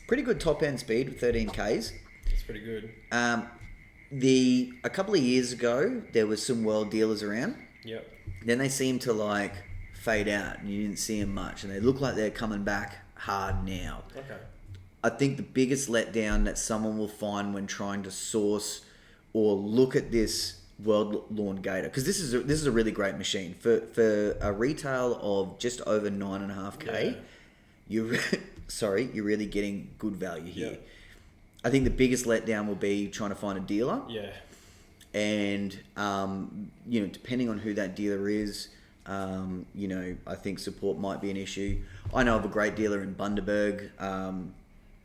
Pretty good top end speed with 13Ks. It's pretty good. A couple of years ago, there was some world dealers around. Yep. Then they seemed to fade out, and you didn't see them much, and they look like they're coming back hard now. Okay. I think the biggest letdown that someone will find when trying to source or look at this World Lawn Gator, because this is a really great machine for a retail of just over 9.5K. You're really getting good value here. I think the biggest letdown will be trying to find a dealer. Yeah. And depending on who that dealer is, I think support might be an issue. I know of a great dealer in Bundaberg.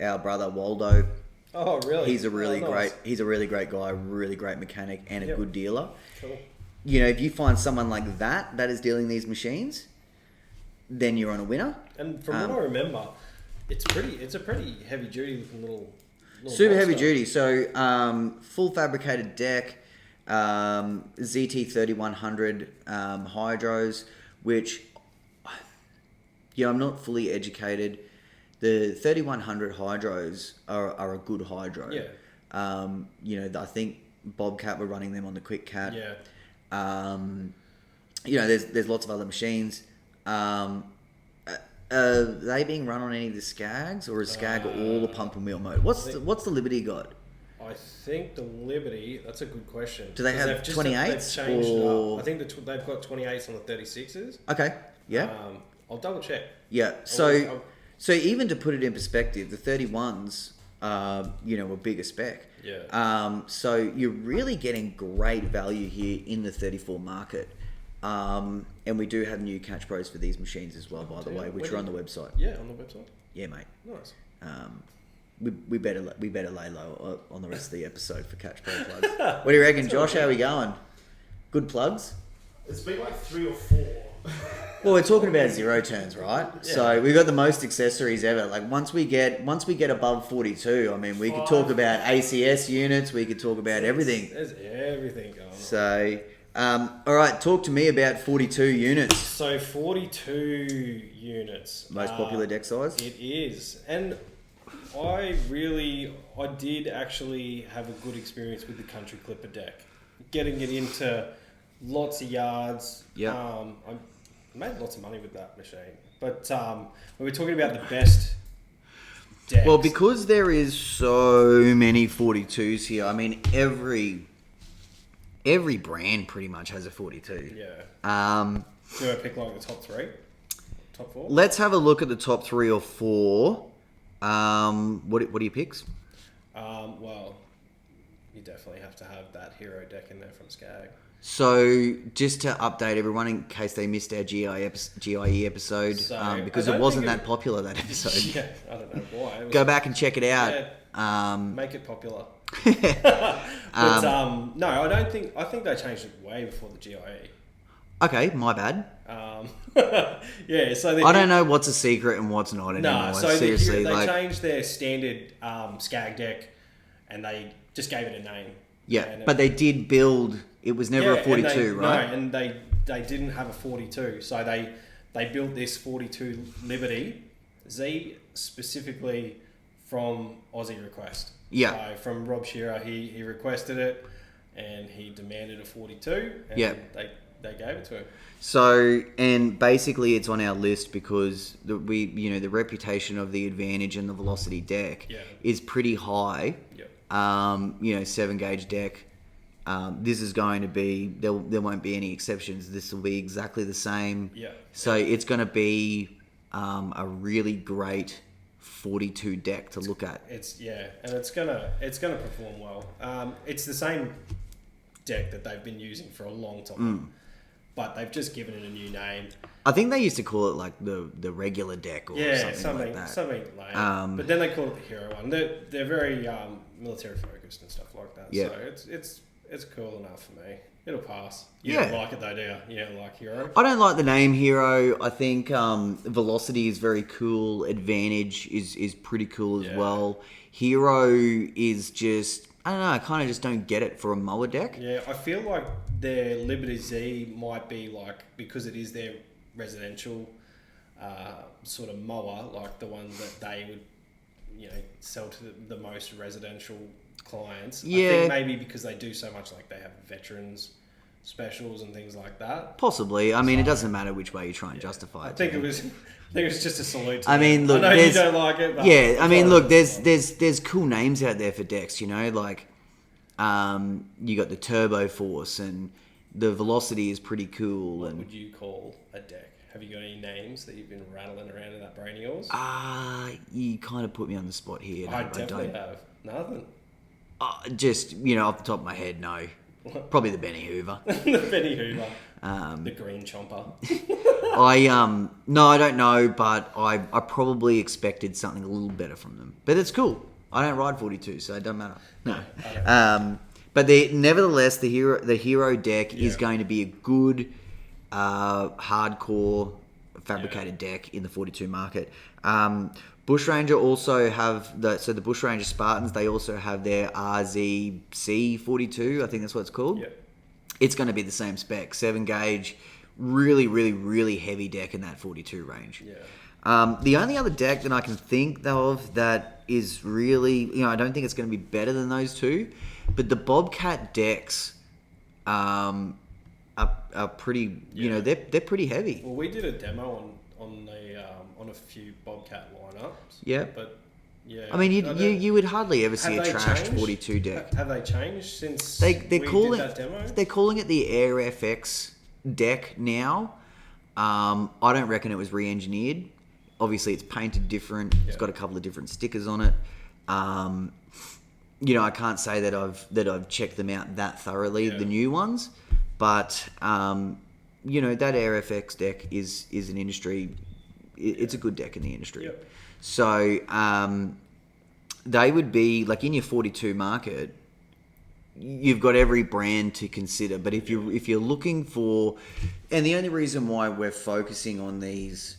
Our brother Waldo. Oh, really? He's a really nice. He's a really great guy, really great mechanic, and a good dealer. Cool. If you find someone like that is dealing these machines, then you're on a winner. And from what I remember, it's a pretty heavy duty looking little super heavy monster. duty. So full fabricated deck, ZT 3100 hydros, which I'm not fully educated. The 3100 hydros are a good hydro. Yeah. I think Bobcat were running them on the Quick Cat. Yeah. There's lots of other machines. Are they being run on any of the Skags, or is Skag all the pump and wheel mode? What's the Liberty got? I think the Liberty. That's a good question. Do they have 28s? They've changed it or... up. I think they've got 28s on the 36s. Okay. Yeah. I'll double check. Yeah. So even to put it in perspective, the 31s are a bigger spec. Yeah. So you're really getting great value here in the 34 market. And we do have new catch pros for these machines as well, by the way, which are on the website. Yeah, on the website. Yeah, mate. Nice. We better lay low on the rest of the episode for catch pro plugs. What do you reckon, Josh? How are we going? Good plugs? It's been like 3 or 4. Well, we're talking about zero turns, right? Yeah. So we've got the most accessories ever. Like once we get above 42, I mean, we could talk about ACS units. We could talk about everything. There's everything going on. So, all right, talk to me about 42 units. So 42 units. Most popular deck size? It is. And I did actually have a good experience with the Country Clipper deck. Getting it into lots of yards. Yeah. I made lots of money with that machine. But when we're talking about the best decks... Well, because there is so many 42s here, I mean, every brand pretty much has a 42. Yeah. Um, Do you want to pick like the top 3? Top 4? Let's have a look at the top 3 or 4. What are your picks? Well, you definitely have to have that hero deck in there from Skag. So, just to update everyone in case they missed our GIE episode, because it wasn't that popular, that episode. Yeah, I don't know why. Go back and check it out. Yeah, make it popular. But no, I don't think. I think they changed it way before the GIE. Okay, my bad. Yeah, so I don't know what's a secret and what's not anymore. No, so seriously, they changed their standard Skag deck, and they just gave it a name. Yeah, but they did build. It was never a 42, right? No, and they didn't have a 42, so they built this 42 Liberty Z specifically from Aussie request. Yeah. So from Rob Shearer, he requested it, and he demanded a 42, and they gave it to him. So, and basically it's on our list because the reputation of the Advantage and the Velocity deck is pretty high. Yep. 7-gauge deck. This is going to be, there won't be any exceptions. This will be exactly the same. Yeah. So it's going to be a really great 42 deck to look at. And it's gonna perform well. It's the same deck that they've been using for a long time, but they've just given it a new name. I think they used to call it like the regular deck or something like that. Something lame. But then they call it the hero one. They're very military focused and stuff like that. Yeah. So it's cool enough for me. It'll does. You don't like it though, do you? You don't like Hero? I don't like the name Hero. I think Velocity is very cool. Advantage is pretty cool as well. Hero is just, I don't know, I kind of just don't get it for a mower deck. Yeah, I feel like their Liberty Z might be like, because it is their residential sort of mower, like the one that they would, sell to the most residential clients. Yeah. I think maybe because they do so much, like they have veterans specials and things like that. Possibly. I mean, it doesn't matter which way you try and justify it. I think it was just a salute to I mean, them. look, I know you there's- don't like it, but Yeah, I mean, it's look, all there's cool names out there for decks, you know, like you got the Turbo Force and the Velocity is pretty cool. What And would you call a deck? Have you got any names that you've been rattling around in that brain of yours? you kind of put me on the spot here. I definitely have. Nothing. Just, you know, off the top of my head, no. Probably the Benny Hoover. The Benny Hoover. The Green Chomper. No, I don't know, but I probably expected something a little better from them. But it's cool. I don't ride 42, so it doesn't matter. No. But nevertheless, the hero deck is going to be a good, hardcore fabricated deck in the 42 market. Bushranger also have the Bushranger Spartans. They also have their RZC 42. I think that's what it's called. Yep. It's going to be the same spec, 7 gauge, really, really, really heavy deck in that 42 range. Yeah. The only other deck that I can think of that is really, you know, I don't think it's going to be better than those two, but the Bobcat decks are pretty, you know, they're pretty heavy. Well, we did a demo on a few Bobcat lineups. Yeah. But yeah. I mean, you would hardly ever see a trashed changed? 42 deck. Have they changed since They're we calling did that demo? they're calling it the Air FX deck now. I don't reckon it was re-engineered. Obviously, it's painted different. It's got a couple of different stickers on it. You know, I can't say that I've checked them out that thoroughly, the new ones, but you know, that Air FX deck is an industry. It's a good deck in the industry. Yep. So they would be like in your 42 market. You've got every brand to consider, but if you're looking for, and the only reason why we're focusing on these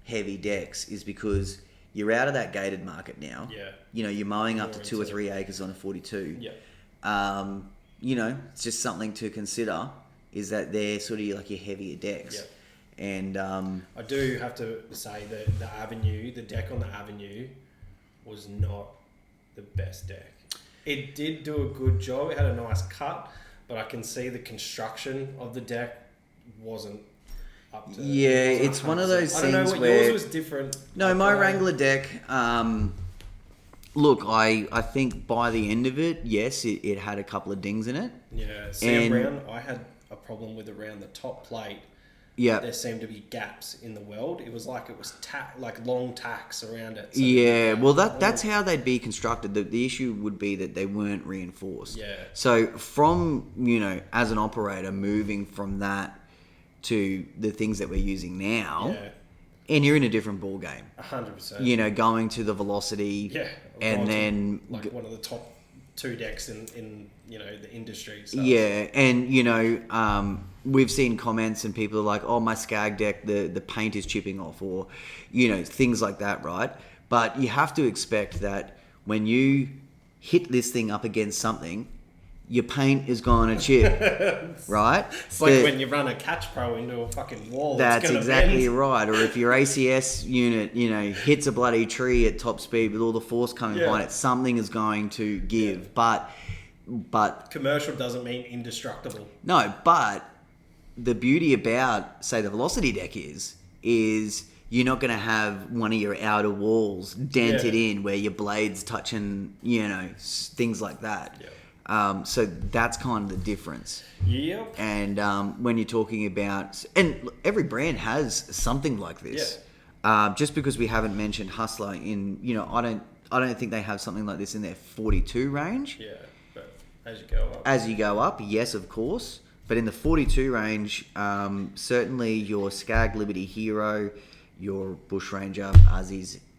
heavy decks is because you're out of that gated market now. Yeah. You know, you're mowing up to More 2 or into 3 acres on a 42. Yeah. You know, it's just something to consider is that they're sort of like your heavier decks. Yeah. And I do have to say that the deck on the Avenue was not the best deck. It did do a good job. It had a nice cut, but I can see the construction of the deck wasn't up to. Yeah, it's one of those I don't know things what where yours was different. No, my Wrangler deck. Look, I think by the end of it, yes, it had a couple of dings in it. Yeah, see around. I had a problem with around the top plate. Yeah. There seemed to be gaps in the weld. It was like like long tacks around it. So Yeah, well, that's how they'd be constructed. The issue would be that they weren't reinforced. Yeah. So from, you know, as an operator, moving from that to the things that we're using now, and you're in a different ball game. 100%. You know, going to the Velocity, and Right, then like one of the top 2 decks in you know the industry. So. Yeah, and you know, we've seen comments and people are like, "Oh, my Skag deck, the paint is chipping off," or you know, things like that, right? But you have to expect that when you hit this thing up against something, your paint is going to chip, right? It's like when you run a Catch Pro into a fucking wall. That's it's gonna exactly bend. right. Or if your ACS unit, you know, hits a bloody tree at top speed with all the force coming behind it, something is going to give. But Commercial doesn't mean indestructible. no, but the beauty about, say, the Velocity deck is you're not going to have one of your outer walls dented in where your blade's touching, you know, things like that. So that's kind of the difference. Yep. And when you're talking about, and every brand has something like this. Just because we haven't mentioned Hustler in, you know, I don't think they have something like this in their 42 range. Yeah, but as you go up. As you go up, yes, of course. But in the 42 range, certainly your Skag Liberty Hero, your Bushranger,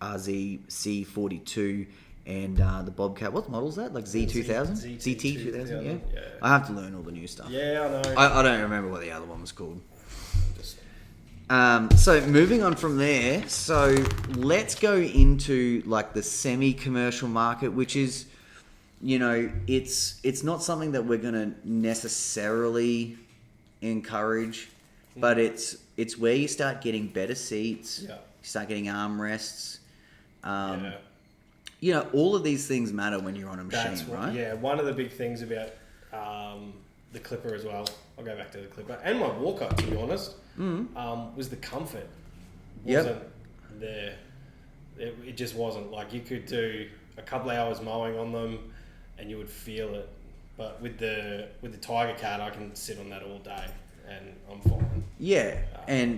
RZC42, and the Bobcat. What model is that? Like Z2000? ZT2000, yeah? I have to learn all the new stuff. Yeah, I know. I don't remember what the other one was called. So moving on from there, so let's go into like the semi-commercial market, which is, you know, it's not something that we're going to necessarily encourage, but it's where you start getting better seats, you start getting armrests. You know, all of these things matter when you're on a machine, right? Yeah, one of the big things about the Clipper as well. I'll go back to the Clipper and my Walker, to be honest. Was the comfort wasn't there. It just wasn't. Like, you could do a couple hours mowing on them and you would feel it. But with the Tiger Cat, I can sit on that all day and I'm fine. Yeah,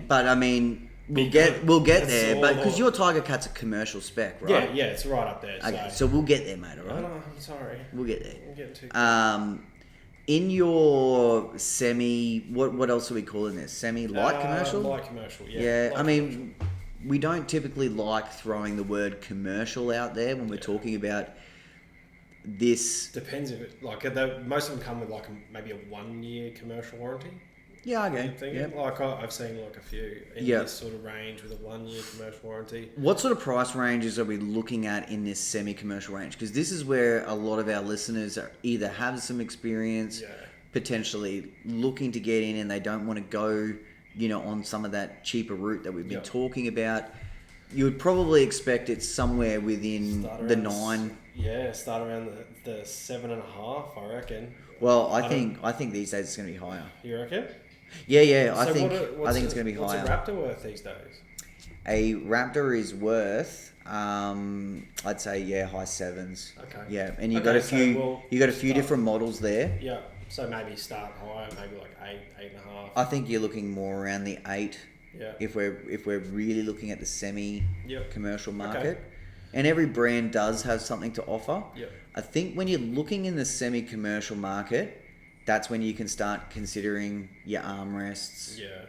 but I mean, we'll get there. But because your Tiger Cat's a commercial spec, right? Yeah, it's right up there. Okay, so we'll get there, mate. All right. No, I'm sorry. We'll get there. I'm getting too. In your semi, what else are we calling this? Semi-light commercial? Light commercial, yeah. Yeah, Light I mean, we don't typically like throwing the word commercial out there when we're talking about this. Depends if it, like, most of them come with like maybe a 1 year commercial warranty. Yeah, okay. I'm thinking. Yep. Like, I've seen like a few in this sort of range with a 1 year commercial warranty. What sort of price ranges are we looking at in this semi-commercial range? Because this is where a lot of our listeners are either have some experience, potentially looking to get in, and they don't want to go, on some of that cheaper route that we've been talking about. You would probably expect it somewhere within the 9. Yeah, start around the 7.5, I reckon. Well, I think these days it's going to be higher. You reckon? Yeah. So I think it's going to be higher. What's a Raptor worth these days? A Raptor is worth, I'd say, high 7s. Okay. Yeah, and you got a few different models there. Yeah. So maybe start higher, maybe like 8.5. I think you're looking more around the 8. Yeah. If we're really looking at the semi-commercial market. Okay. And every brand does have something to offer. Yep. I think when you're looking in the semi-commercial market, that's when you can start considering your armrests. Yeah.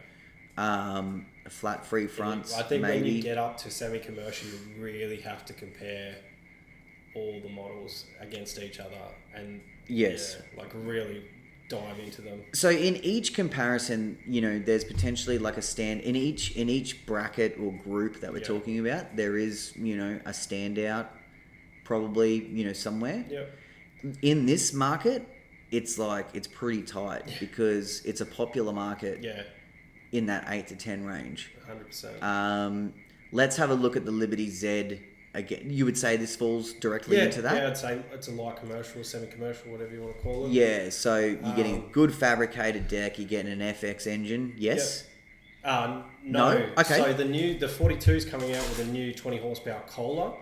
Flat free fronts. I think maybe. when you get up to semi-commercial, you really have to compare all the models against each other and really dive into them. So in each comparison, there's potentially like a stand in each bracket or group that we're talking about. There is, a standout, probably, somewhere. Yep. In this market, it's pretty tight because it's a popular market. Yeah. In that 8 to 10 range. 100%. Let's have a look at the Liberty Z again. You would say this falls directly into that? Yeah, I'd say it's a light commercial, semi-commercial, whatever you want to call it. Yeah, so you're getting a good fabricated deck, you're getting an FX engine, yes? No. Okay. So the 42's coming out with a new 20 horsepower Kohler.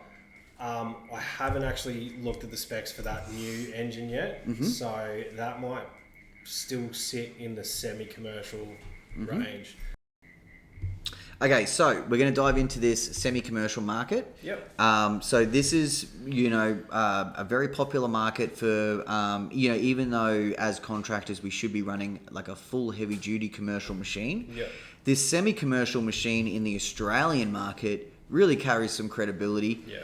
I haven't actually looked at the specs for that new engine yet, so that might still sit in the semi-commercial range. Okay, so we're going to dive into this semi-commercial market. Yep. So this is, a very popular market for, even though as contractors we should be running like a full heavy-duty commercial machine. Yep. This semi-commercial machine in the Australian market really carries some credibility. Yeah.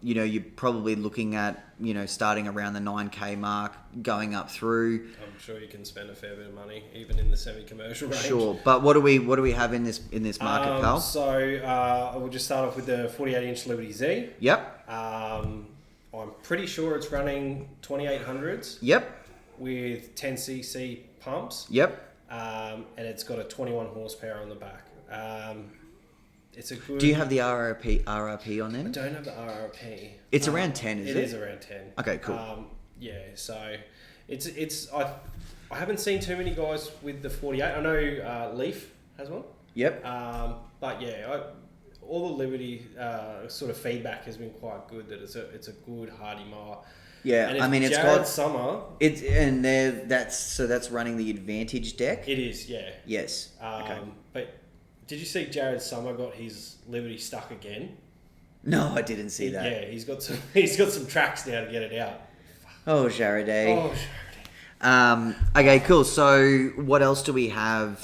You're probably looking at, starting around the 9K mark, going up through. I'm sure you can spend a fair bit of money, even in the semi-commercial range. Sure, but what do we have in this market, pal? So we'll just start off with the 48-inch Liberty Z. Yep. I'm pretty sure it's running 2800s. Yep. With 10cc pumps. Yep. And it's got a 21 horsepower on the back. It's a good. Do you have the RRP on them? I don't have the RRP. It's around 10, is it? It is around 10. Okay, cool. So it's I haven't seen too many guys with the 48. I know Leaf has one. Yep. But yeah, all the Liberty sort of feedback has been quite good. That it's a good hardy mower. Yeah, and I mean, it's Jared got Summer. That's running the Advantage deck. It is, yeah. Yes. Okay. But did you see Jared Summer got his Liberty stuck again? No, I didn't see that. Yeah, he's got some tracks now to get it out. Oh, Jared. Okay, cool. So, what else do we have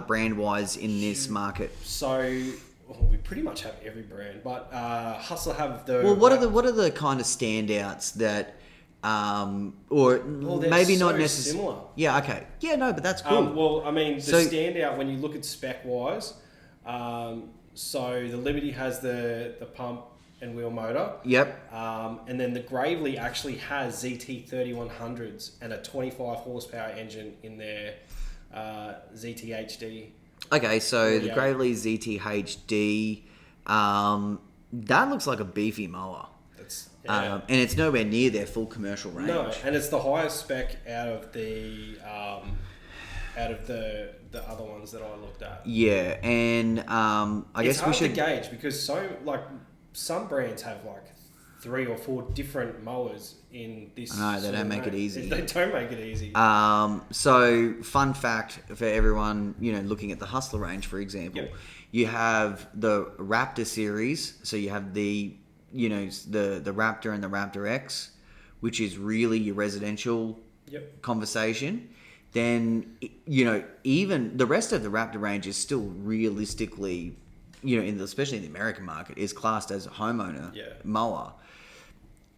brand wise in this market? So, we pretty much have every brand, but Hustler have the. Well, what are the kind of standouts that, maybe not necessarily similar? Yeah. Okay. Yeah. No, but that's cool. Well, I mean, the standout when you look at spec wise. So the Liberty has the pump and wheel motor. Yep. And then the Gravely actually has ZT 3100s and a 25 horsepower engine in their ZTHD. Okay, so the Gravely ZTHD, that looks like a beefy mower. It's and it's nowhere near their full commercial range. no, and it's the highest spec out of the other ones that I looked at. Yeah, and I guess we It's should hard to gauge because some brands have like 3 or 4 different mowers in this. I know, they sort don't of make it range. easy. They don't make it easy. So, fun fact for everyone, looking at the Hustler range, for example, Yep. you have the Raptor series. So you have the Raptor and the Raptor X, which is really your residential Yep. conversation. Then, even the rest of the Raptor range is still realistically, especially in the American market, is classed as a homeowner mower.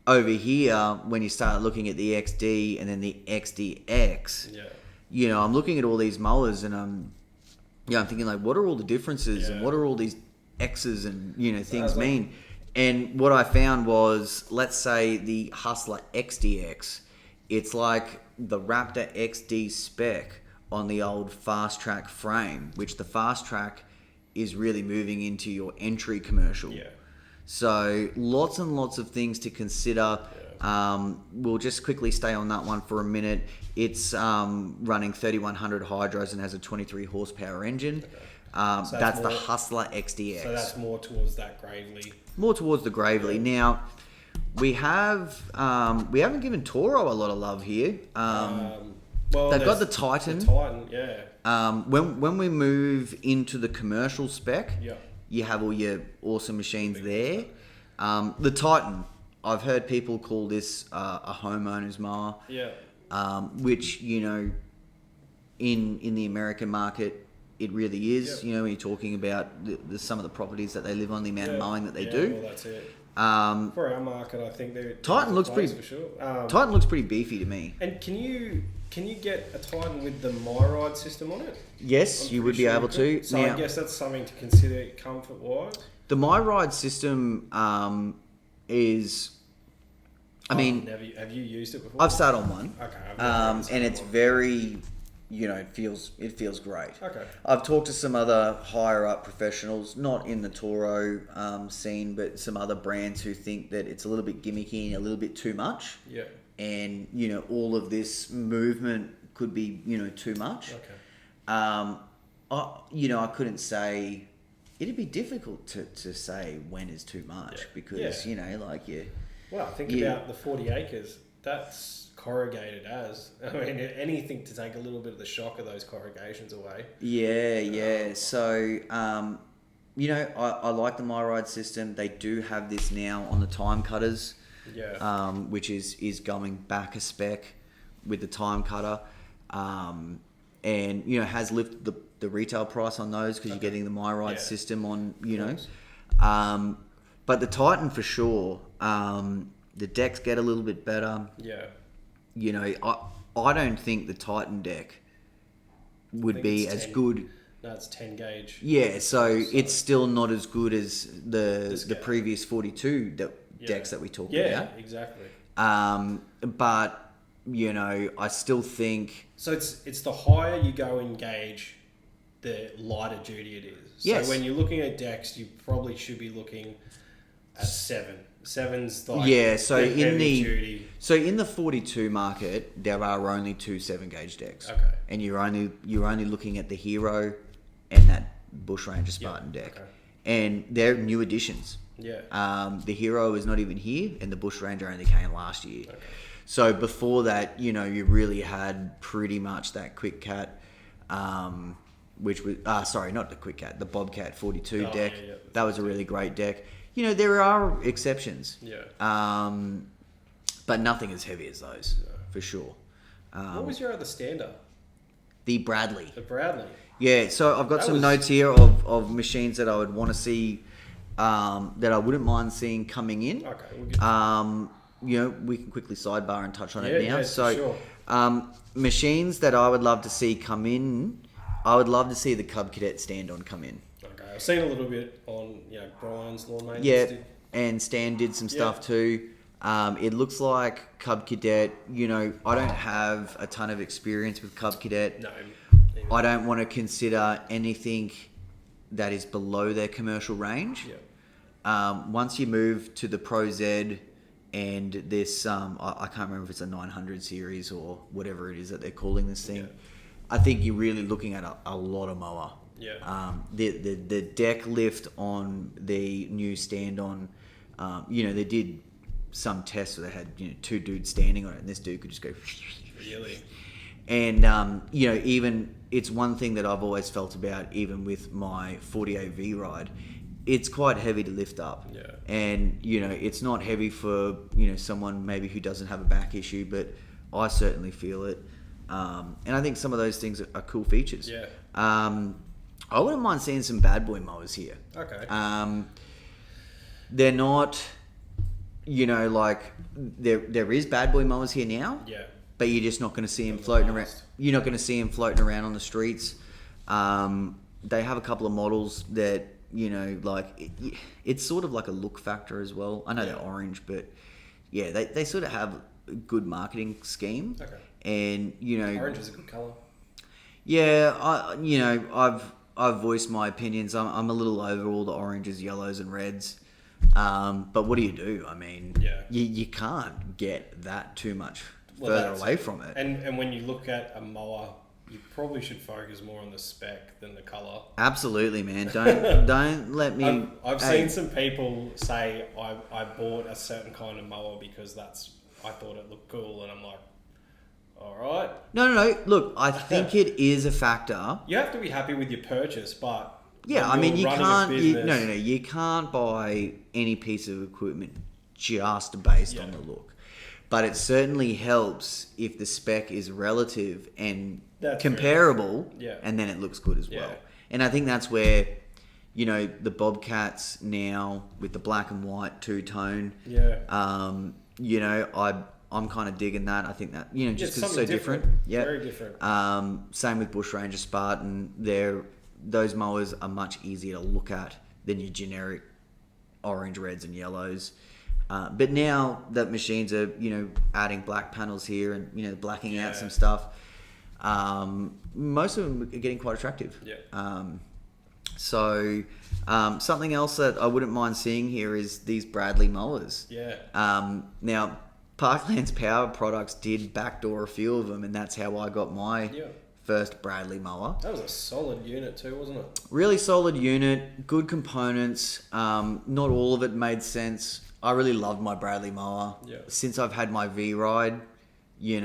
Over here, when you start looking at the XD and then the XDX, I'm looking at all these mowers and I'm thinking like, what are all the differences and what are all these X's and things mean? And what I found was, let's say the Hustler XDX, it's like the Raptor XD spec on the old Fast Track frame, which the Fast Track is really moving into your entry commercial. Yeah. So lots and lots of things to consider. We'll just quickly stay on that one for a minute. It's running 3100 hydros and has a 23 horsepower engine. So that's the more- Hustler XDX. So that's more towards that Gravely. More towards the Gravely. Now, we haven't given Toro a lot of love here. Well, They've got there's the Titan. The Titan, yeah. When we move into the commercial spec, Yeah. you have all your awesome machines there. The Titan, I've heard people call this a homeowner's mower, Yeah. which in the American market it really is. Yeah. When you're talking about some of the properties that they live on, the amount of mowing that they do. Well, that's it. For our market, I think they're Titan looks place pretty. for sure. Titan looks pretty beefy to me. And can you get a Titan with the MyRide system on it? Yes, I'm you would pretty be sure able you could. to. So Now, I guess that's something to consider comfort wise. the MyRide system is. I mean, have you used it before? I've sat on one. Okay. I've never used And it it's before. very, it feels great. Okay. I've talked to some other higher up professionals, not in the Toro scene, but some other brands who think that it's a little bit gimmicky and a little bit too much. Yeah. And all of this movement could be too much. Okay. I couldn't say. It'd be difficult to say when is too much because Well, think Yeah. about the 40 acres. That's corrugated as. I mean, anything to take a little bit of the shock of those corrugations away. Yeah. So, I like the MyRide system. They do have this now on the time cutters, which is going back a spec with the time cutter, and has lifted the retail price on those because you're getting the MyRide system on, but the Titan for sure. The decks get a little bit better. Yeah. I don't think the Titan deck would be as good. No, it's 10 gauge. Yeah, so it's still not as good as the Scale. previous 42 decks that we talked Yeah, about. exactly. But I still think So it's the higher you go in gauge, the lighter duty it is. So Yes. when you're looking at decks, you probably should be looking at 7. 7's like so the in heavy the duty. so in the 42 market there are only 2 7-gauge decks. Okay. And you're only looking at the Hero and that Bush Ranger Spartan deck. Okay. And they're new additions. Yeah. The Hero is not even here, and the Bush Ranger only came last year. Okay. So before that, you really had pretty much that Quick Cat, which was not the Quick Cat, the Bobcat 42 deck. Yeah. That was a really great deck. There are exceptions. Yeah. But nothing as heavy as those, for sure. What was your other stand-up? The Bradley. The Bradley. Yeah, so I've got That some was- notes here of machines that I would want to see, that I wouldn't mind seeing coming in. Okay. We'll get We can quickly sidebar and touch on Yeah, it now. yeah, So, sure. machines that I would love to see come in, I would love to see the Cub Cadet stand-on come in. Okay. I've seen a little bit on Brian's lawn maintenance. Yeah, did. and Stan did some Yeah. stuff too. It looks like Cub Cadet, I don't have a ton of experience with Cub Cadet. No. I don't want to consider anything that is below their commercial range. Yeah. Once you move to the Pro Z, and this I can't remember if it's a 900 series or whatever it is that they're calling this thing. Yeah. I think you're really looking at a lot of mower. Yeah. The deck lift on the new stand-on, they did some tests where they had two dudes standing on it, and this dude could just go. Really? And even it's one thing that I've always felt about, even with my 40AV ride, it's quite heavy to lift up. Yeah. And it's not heavy for someone maybe who doesn't have a back issue, but I certainly feel it. And I think some of those things are cool features. Yeah. I wouldn't mind seeing some bad boy mowers here. Okay. They're not, like there is bad boy mowers here now. Yeah. But you're just not going to see them From the floating around. past. You're not going to see them floating around on the streets. They have a couple of models that it's sort of like a look factor as well. I know they're orange, but yeah, they sort of have a good marketing scheme. Okay. And Orange is a good colour. yeah, I've voiced my opinions. I'm a little over all the oranges, yellows, and reds. But what do? I mean, Yeah. you can't get that too much Well, further that's away it. from it. And when you look at a mower, you probably should focus more on the spec than the colour. Absolutely, man. Don't let me. I've Hey, seen some people say I bought a certain kind of mower because I thought it looked cool, and I'm like, all right. No. Look, I think it is a factor. You have to be happy with your purchase, but Yeah, when I mean, you're you running a can't. business- You can't buy any piece of equipment just based on the look. But it certainly helps if the spec is relative and That's comparable, Yeah. and then it looks good as well. Yeah. And I think that's where, the Bobcats now with the black and white two-tone. Yeah. I'm kind of digging that. I think that just because it's so something different. different. Yeah, Very different. Same with Bush Ranger Spartan. Those mowers are much easier to look at than your generic orange, reds, and yellows. But now that machines are adding black panels here and blacking out some stuff, most of them are getting quite attractive. Yeah. So something else that I wouldn't mind seeing here is these Bradley mowers. Yeah. Now, Parkland's Power Products did backdoor a few of them, and that's how I got my first Bradley mower. That was a solid unit too, wasn't it? Really solid unit, good components. Not all of it made sense. I really loved my Bradley mower. Yeah. Since I've had my V Ride, you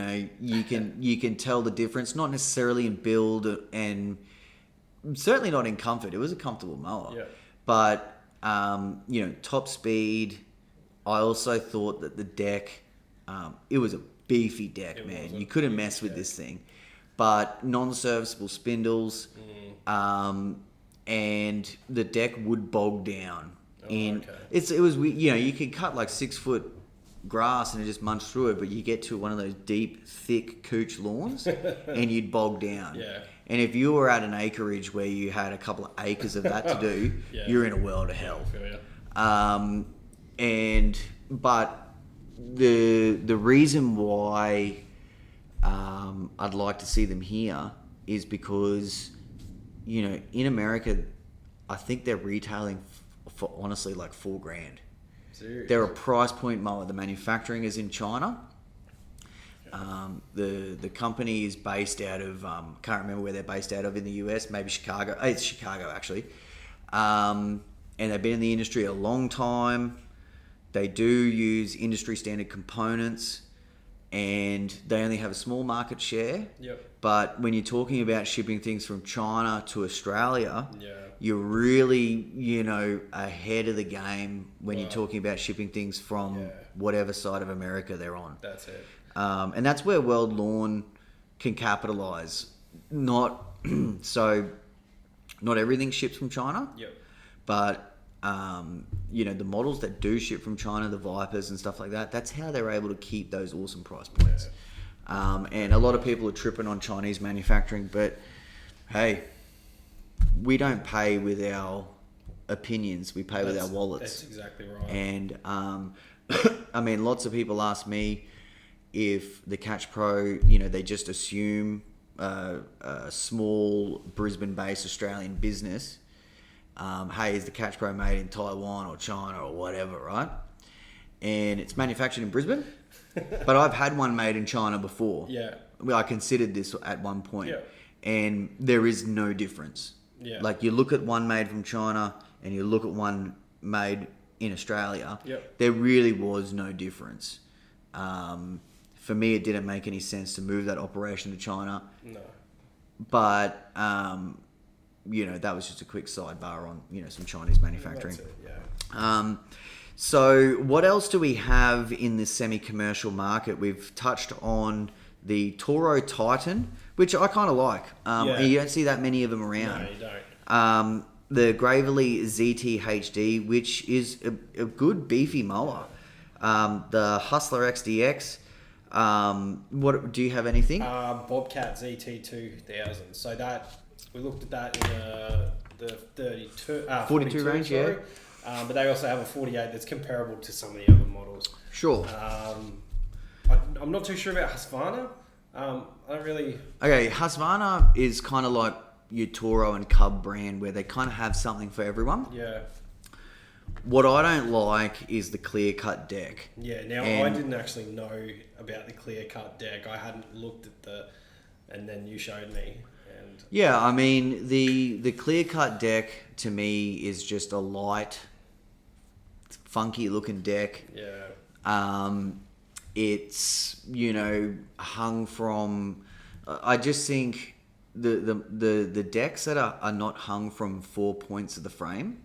can tell the difference. Not necessarily in build and certainly not in comfort. It was a comfortable mower. Yeah. But top speed. I also thought that the deck, it was a beefy deck, It man. was a You couldn't beefy mess with deck. this thing. But non-serviceable spindles, and the deck would bog down. Okay. It was you could cut like 6 foot grass and it just munch through it, but you get to one of those deep, thick couch lawns and you'd bog down. Yeah. And if you were at an acreage where you had a couple of acres of that to do, Yeah. you're in a world of hell. I feel ya. But the reason why I'd like to see them here is because in America, I think they're retailing for honestly like $4,000. Serious. They're a price point mower. The manufacturing is in China. The company is based out of can't remember where they're based out of in the US. Maybe Chicago. It's Chicago actually. And they've been in the industry a long time. They do use industry standard components, and they only have a small market share. Yep. But when you're talking about shipping things from China to Australia, Yeah. you're really, ahead of the game when you're Right. talking about shipping things from whatever side of America they're on. That's it. And that's where World Lawn can capitalize. Not everything ships from China, Yep. but the models that do ship from China, the Vipers and stuff like that, that's how they're able to keep those awesome price points. And a lot of people are tripping on Chinese manufacturing, but hey, we don't pay with our opinions, we pay with our wallets. That's exactly right. And I mean, lots of people ask me if the Catch Pro, they just assume a small Brisbane-based Australian business. Hey, is the Catch Pro made in Taiwan or China or whatever, right? and it's manufactured in Brisbane. But I've had one made in China before. Yeah. Well, I considered this at one point, Yeah. and there is no difference. Yeah. Like you look at one made from China and you look at one made in Australia. Yep. There really was no difference. For me, it didn't make any sense to move that operation to China. No. But that was just a quick sidebar on some Chinese manufacturing. That's it, yeah. So what else do we have in the semi-commercial market? We've touched on the Toro Titan, which I kind of like. Yeah. You don't see that many of them around. No, you don't. The Gravely ZT which is a good beefy mower. The Hustler XDX. What do you have anything? Bobcat ZT2000. So that we looked at that in the 42 range, sorry. yeah. But they also have a 48 that's comparable to some of the other models. Sure. I'm not too sure about Husqvarna. I don't really. Okay, Husqvarna is kind of like your Toro and Cub brand, where they kind of have something for everyone. Yeah. What I don't like is the clear cut deck. Yeah. Now I didn't actually know about the clear cut deck. I hadn't looked at and then you showed me. And Yeah, I mean the clear cut deck to me is just a light, funky looking deck. yeah. It's hung from. I just think the decks that are not hung from 4 points of the frame.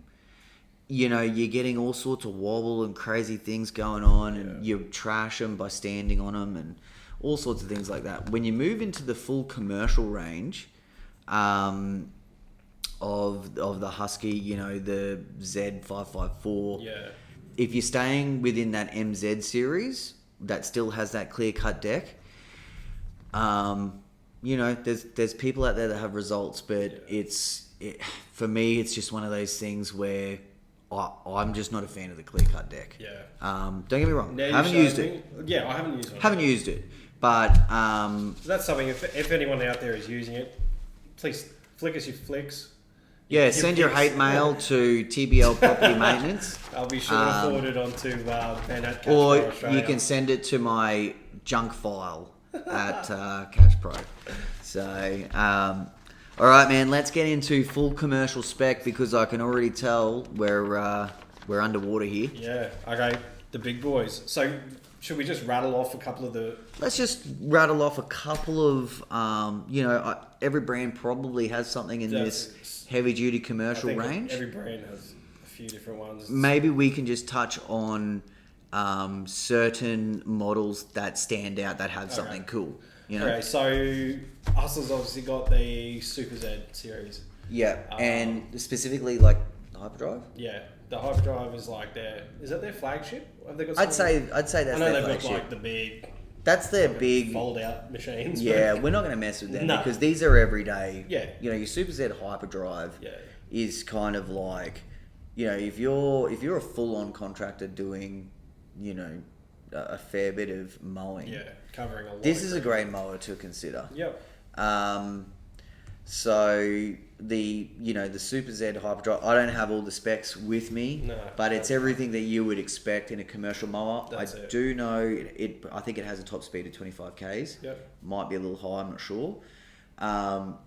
You're getting all sorts of wobble and crazy things going on, and you trash them by standing on them, and all sorts of things like that. When you move into the full commercial range of the Husky, the Z554. Yeah. If you're staying within that MZ series that still has that clear cut deck, there's people out there that have results, but for me, it's just one of those things where I'm just not a fan of the clear cut deck. Yeah. Don't get me wrong. Now Haven't you used showed it. me- Yeah, I haven't used it. Haven't used it, but So that's something. If anyone out there is using it, please flick us your flicks. yeah, send your hate mail to TBL Property Maintenance. I'll be sure to forward it onto Ben at Catch Or Pro Australia. you can send it to my junk file at Catch Pro. So, all right, man, let's get into full commercial spec because I can already tell we're underwater here. Yeah. Okay. The big boys. So should we just rattle off a couple of the? Let's just rattle off a couple of, every brand probably has something in this heavy-duty commercial I think range. every brand has a few different ones. Maybe we can just touch on certain models that stand out that have something cool. Okay, so Hustler's obviously got the Super Z series. Yeah, and specifically like the Hyperdrive. Yeah, the Hyperdrive is like is that their flagship? Have they got? I'd say that's I know their they've flagship. got like the big That's their big. fold-out machines. Yeah, we're not going to mess with them No. because these are everyday. Yeah. Your Super Z Hyperdrive Yeah. is kind of like, if you're a full-on contractor doing, a fair bit of mowing. Yeah, covering a lot. This of is a ground. great mower to consider. Yep. So the Super Z Hyperdrive, I don't have all the specs with me, No, but it's everything that you would expect in a commercial mower. That's I it. do know it. I think it has a top speed of 25 k's. Yep. Might be a little high. I'm not sure.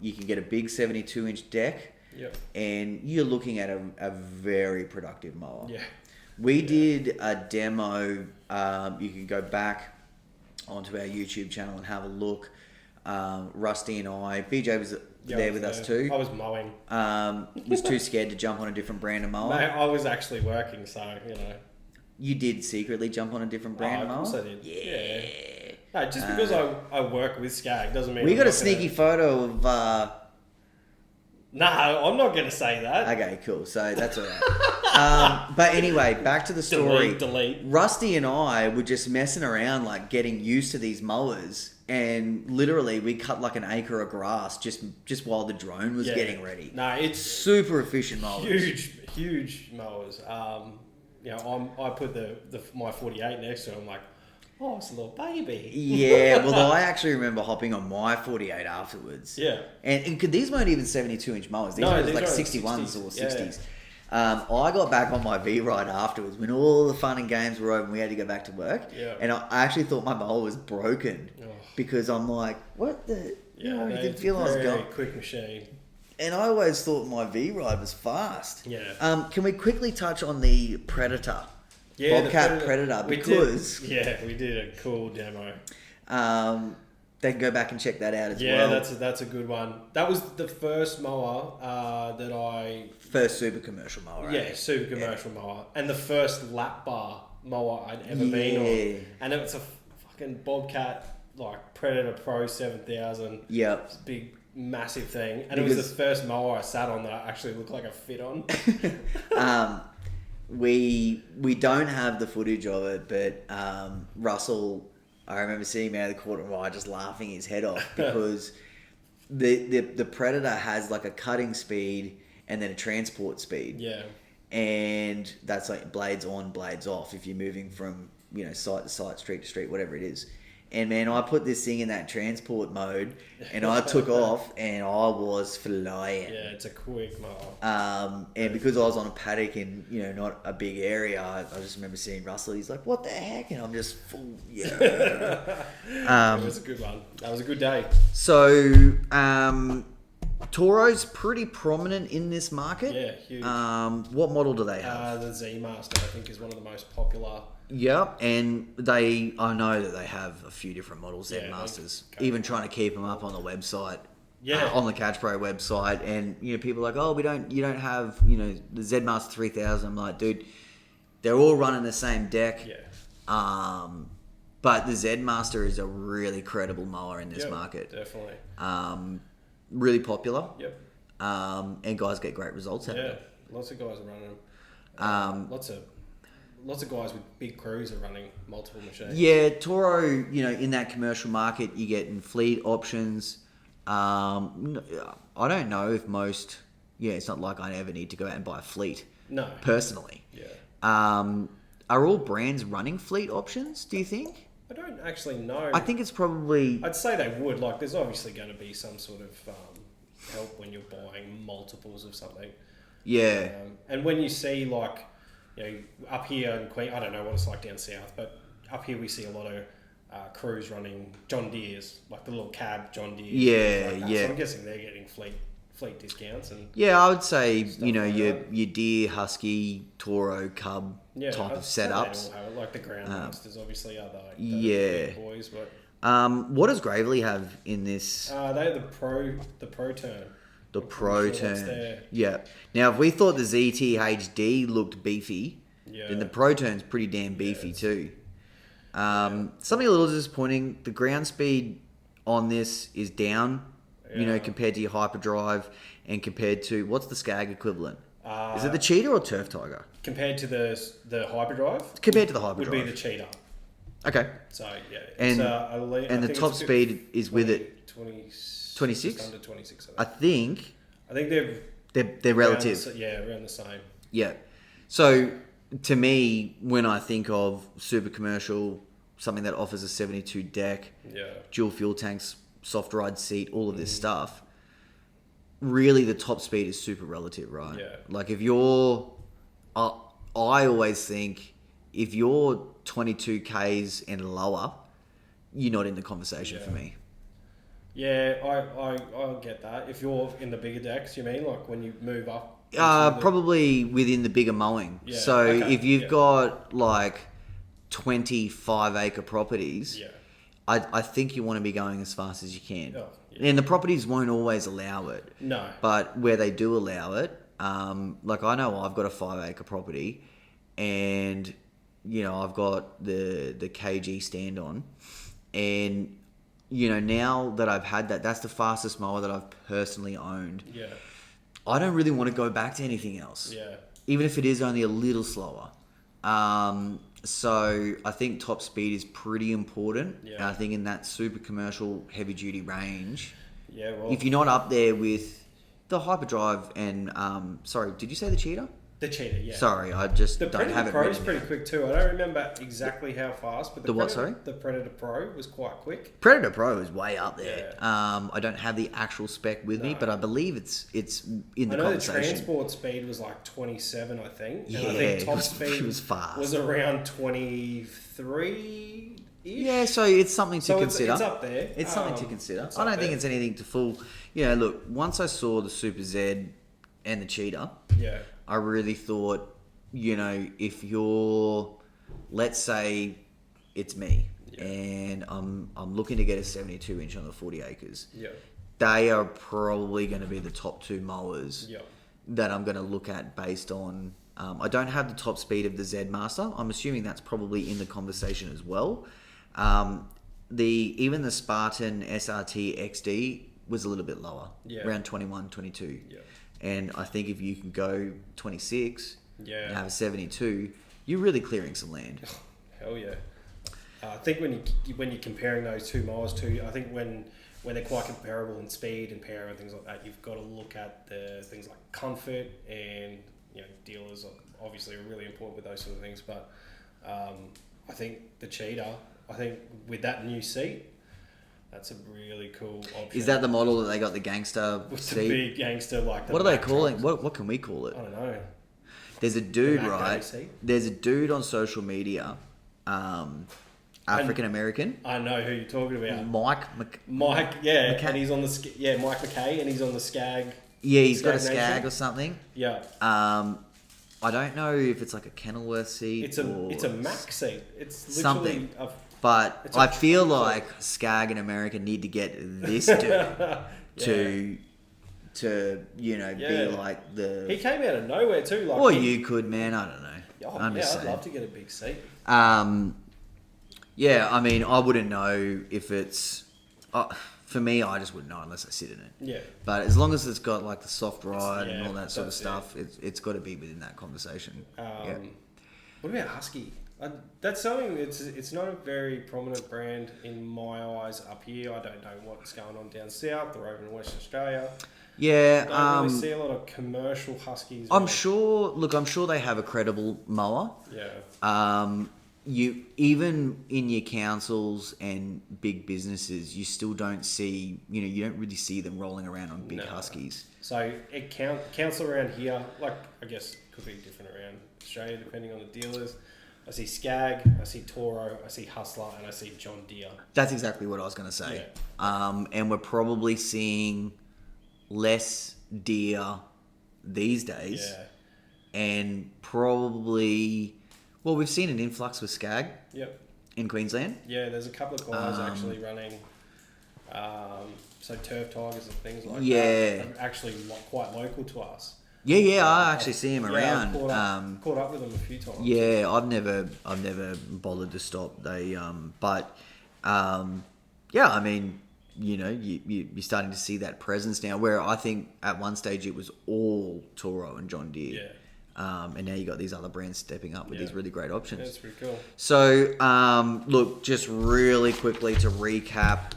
You can get a big 72-inch deck, Yep. and you're looking at a very productive mower. Yeah. We did a demo. You can go back onto our YouTube channel and have a look. Rusty and I, BJ was there with us too. I was mowing. Was too scared to jump on a different brand of mower. Mate, I was actually working, so You did secretly jump on a different brand of of course mower? I did. Yeah. No, just because I work with Skag doesn't mean We I'm got a not sneaky Gonna... photo of... No, I'm not going to say that. Okay, cool. So that's all right. But anyway, back to the story. Delete. Rusty and I were just messing around, like getting used to these mowers, and literally we cut like an acre of grass just while the drone was getting ready. No, it's Super efficient mowers. huge mowers. I put my 48 next to it. I'm like, oh, it's a little baby. Yeah, well, I actually remember hopping on my 48 afterwards. Yeah. And these weren't even 72-inch mowers. These No, were these like are 61s 60s. or 60s. I got back on my V ride afterwards when all the fun and games were over and we had to go back to work. Yeah. And I actually thought my mower was broken Oh. because I'm like, what the? Yeah, I it's didn't feel I was very going. quick machine. And I always thought my V ride was fast. Yeah. Can we quickly touch on the Predator? Yeah, Bobcat the Predator, we because we did a cool demo. they can go back and check that out as Yeah, well. that's a good one. That was the first mower that I First super commercial mower. yeah super commercial mower, and the first lap bar mower I'd ever been on, and it was a fucking Bobcat like Predator Pro 7000. Yep. Big massive thing, and it was the first mower I sat on that I actually looked like a fit on. We don't have the footage of it, but Russell, I remember seeing him out of the corner of my eye just laughing his head off because the Predator has like a cutting speed and then a transport speed. Yeah. And that's like blades on, blades off if you're moving from, site to site, street to street, whatever it is. And man, I put this thing in that transport mode and I took off and I was flying. Yeah, it's a quick mower. And because I was on a paddock in, not a big area, I just remember seeing Russell. He's like, what the heck? And I'm just full, yeah. It was a good one. That was a good day. So, Toro's pretty prominent in this market. Yeah, huge. What model do they have? The Z Master, I think, is one of the most popular. Yep, and I know that they have a few different models, Yeah, Z Masters. they- Even trying to keep them up on the website. Yeah. On the Catch Pro website, and people are like, oh, you don't have the Z Master 3000. I'm like, dude, they're all running the same deck. Yeah. But the Z Master is a really credible mower in this market. Definitely. Really popular. Yep. And guys get great results out of Yeah. it. Lots of guys are running them. Lots of guys with big crews are running multiple machines. Yeah, Toro, in that commercial market, you get in fleet options. I don't know if most, it's not like I ever need to go out and buy a fleet. No. Personally. Yeah. Are all brands running fleet options, do you think? I don't actually know. I think it's probably... I'd say they would. Like, there's obviously going to be some sort of help when you're buying multiples of something. Yeah. And when you see, like, up here in Queen, I don't know what it's like down south, but up here we see a lot of crews running John Deeres, like the little cab John Deeres. Yeah, like that. yeah. So I'm guessing they're getting fleet discounts. And Yeah, I would say, like your Deere, Husky, Toro, Cub type of setups. They all have it. Like the Groundmasters obviously are the yeah. big boys, but What does Gravely have in this? they're the Pro Turn. The I'm Pro pretty sure that's Turn. their- Yeah. Now, if we thought the ZTHD looked beefy, then the Pro Turn's pretty damn beefy too. Something a little disappointing. The ground speed on this is down, compared to your Hyperdrive and compared to, what's the Skag equivalent? Is it the Cheetah or Turf Tiger? Compared to the Hyperdrive? Compared to the Hyperdrive. Would be the Cheetah. Okay. So, yeah. And, and the top speed is with it. 26? Just under 26, I think I think they're they're relative. around the same. Yeah. So, to me, when I think of super commercial, something that offers a 72 deck, dual fuel tanks, soft ride seat, all of this stuff, really the top speed is super relative, right? Yeah. Like if you're, I always think if you're 22 Ks and lower, you're not in the conversation for me. Yeah, I get that. If you're in the bigger decks, you mean, like when you move up? Probably within the bigger mowing. Yeah, So okay, if you've got like 25 acre properties, I think you want to be going as fast as you can. Oh, yeah. And the properties won't always allow it. No. But where they do allow it, like I know I've got a 5 acre property and, I've got the KG stand on and, now that I've had that, that's the fastest mower that I've personally owned. Yeah. I don't really want to go back to anything else. Yeah. Even if it is only a little slower. So I think top speed is pretty important. Yeah. And I think in that super commercial heavy duty range, Yeah, well... if you're not up there with the Hyperdrive and, sorry, did you say the Cheetah? The Cheetah, yeah. Sorry, I just The don't have Predator it Pro written is pretty down. quick too. I don't remember exactly how fast, but The what, sorry? The Predator Pro was quite quick. Predator Pro is way up there. Yeah. I don't have the actual spec with me, No. but I believe it's in the I know the conversation. transport speed was like 27, I think. And Yeah, I think top it speed was fast. was around 23 ish. Yeah, so it's something to So consider. it's up there. It's something to consider. it's I up don't think there. it's anything to fool. Look, once I saw the Super Z and the Cheetah, Yeah. I really thought, if you're, let's say it's me, Yeah. and I'm looking to get a 72 inch on the 40 acres, Yeah. they are probably going to be the top two mowers Yeah. that I'm going to look at based on. I don't have the top speed of the Z Master. I'm assuming that's probably in the conversation as well. Even the Spartan SRT XD was a little bit lower, Yeah. around 21, 22. Yeah. And I think if you can go 26 Yeah. and have a 72, you're really clearing some land. Hell yeah. I think when you're comparing those two mowers too, I think when they're quite comparable in speed and power and things like that, you've got to look at the things like comfort and dealers obviously are really important with those sort of things. But I think the Cheetah, with that new seat, that's a really cool option. Is that the model that they got the gangster with the seat? big gangster like the What are they Mack calling? trucks? What can we call it? I don't know. There's a dude, Mac right? Daddy seat? There's a dude on social media, African American, I know who you're talking about. Mike. Yeah, McKay. and he's on the Mike McKay, and he's on the Skag. Yeah, he's got a Skag Skag Nation. or something. Yeah, I don't know if it's like a Kenilworth seat. it's a Mac seat. It's literally Something. a But It's a I feel truck like Skag and America need to get this dude to Yeah. be like the. He came out of nowhere too. Like, Or you could, man. I don't know. I'm just I'd saying. love to get a big seat. Yeah, I mean, I wouldn't know if it's. For me, I just wouldn't know unless I sit in it. Yeah, But as long as it's got like the soft ride and yeah, all that sort of that's stuff, it's got to be within that conversation. Yeah. What about Husky? That's something. It's not a very prominent brand in my eyes up here. I don't know what's going on down south or over in Western Australia. Yeah. Don't really see a lot of commercial Huskies. I'm around. sure. Look, I'm sure they have a credible mower. Yeah. You even in your councils and big businesses, you still don't see. You don't really see them rolling around on big No. Huskies. So it counts around here. Like I guess it could be different around Australia depending on the dealers. I see Skag, I see Toro, I see Hustler, and I see John Deere. That's exactly what I was going to say. And we're probably seeing less deer these days, Yeah. and probably. Well, we've seen an influx with Skag Yep. in Queensland. Yeah, there's a couple of guys actually running. So turf tigers and things like Yeah. that. Are actually quite local to us. Yeah, I actually see him around. I've caught up with them a few times. Yeah, I've never bothered to stop. Yeah, I mean, you're starting to see that presence now. Where I think at one stage it was all Toro and John Deere. Yeah. And now you got these other brands stepping up with Yeah. these really great options. That's pretty cool. So, look, just really quickly to recap.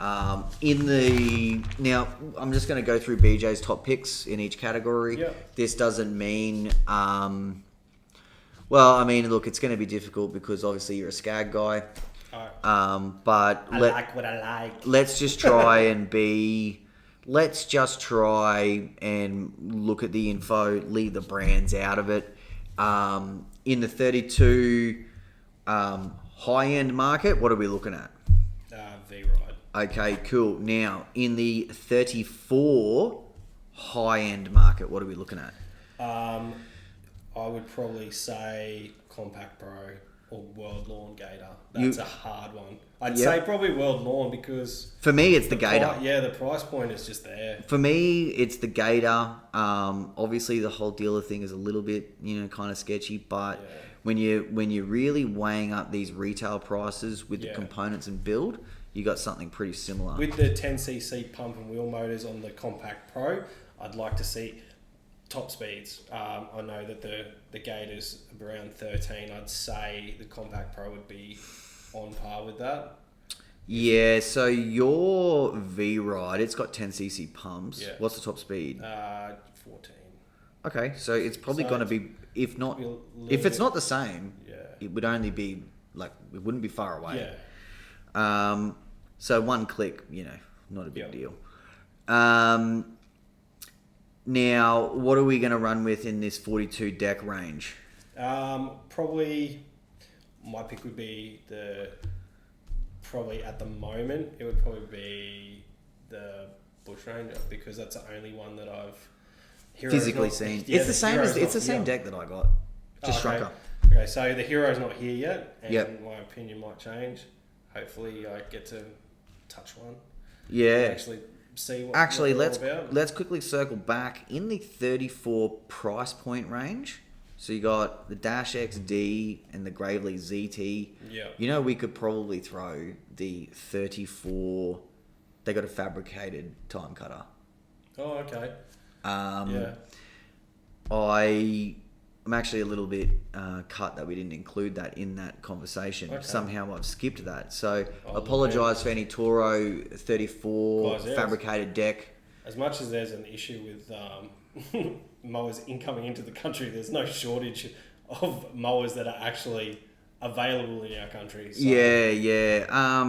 Now, I'm just going to go through BJ's top picks in each category. Yeah. This doesn't mean, well, I mean, look, it's going to be difficult because obviously you're a Skag guy. Alright. But I like what I like. let's just try and look at the info, leave the brands out of it. In the 32 high-end market, what are we looking at? V-Ride. Okay, cool. Now, in the 34 high-end market, what are we looking at? I would probably say Compact Pro or World Lawn Gator. That's a hard one. I'd say probably World Lawn because... For me, it's the Gator. The price point is just there. For me, it's the Gator. Obviously, the whole dealer thing is a little bit, kind of sketchy, but when you're really weighing up these retail prices with the components and build, you got something pretty similar. With the 10cc pump and wheel motors on the Compact Pro, I'd like to see top speeds. I know that the Gator's around 13. I'd say the Compact Pro would be on par with that. Yeah, so your V-Ride, it's got 10cc pumps. Yeah. What's the top speed? 14. Okay, so it's probably So going to be, if not, be a little if it's bit- not the same, Yeah. it would only be like, it wouldn't be far away. Yeah. So one click, not a big Yep. deal. Now, what are we going to run with in this 42 deck range? Probably my pick would be probably at the moment it would probably be the Bush Ranger, because that's the only one that I've Physically seen. It's the same deck that I got, just okay. shrunker. Okay, so the Hero's not here yet, and Yep. my opinion might change. Hopefully, I get to touch one. Yeah. Actually, see what. Actually, what they're all about. let's quickly circle back in the 34 price point range. So you got the Dash XD and the Gravely ZT. Yeah. We could probably throw the 34. They got a fabricated time cutter. Oh, okay. Yeah. I'm actually a little bit cut that we didn't include that in that conversation. Okay. Somehow I've skipped that. So Oh, apologise for any Toro 34 Guys, yes. fabricated deck. As much as there's an issue with mowers incoming into the country, there's no shortage of mowers that are actually available in our country. So. Yeah.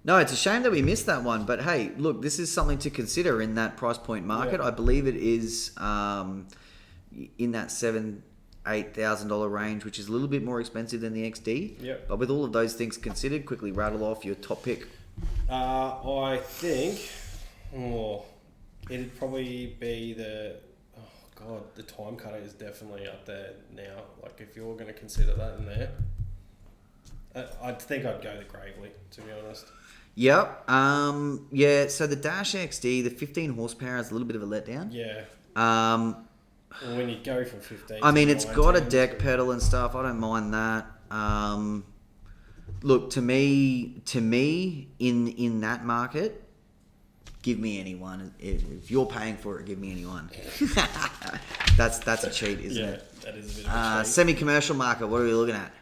No, it's a shame that we missed that one. But hey, look, this is something to consider in that price point market. Yeah. I believe it is in that $8,000 range, which is a little bit more expensive than the XD. Yep. But with all of those things considered, quickly rattle off your top pick. I think it'd probably be the time cutter is definitely up there now. Like if you're going to consider that in there, I think I'd go the Gravely, to be honest. Yep. Yeah. So the Dash XD, the 15 horsepower is a little bit of a letdown. Yeah. When you go from 15, I mean, to it's got a 19, deck pedal and stuff. I don't mind that. Look, to me, in that market, give me anyone. If you're paying for it, give me anyone. That's a cheat, isn't it? Yeah, that is a bit of a cheat. Semi-commercial market. What are we looking at?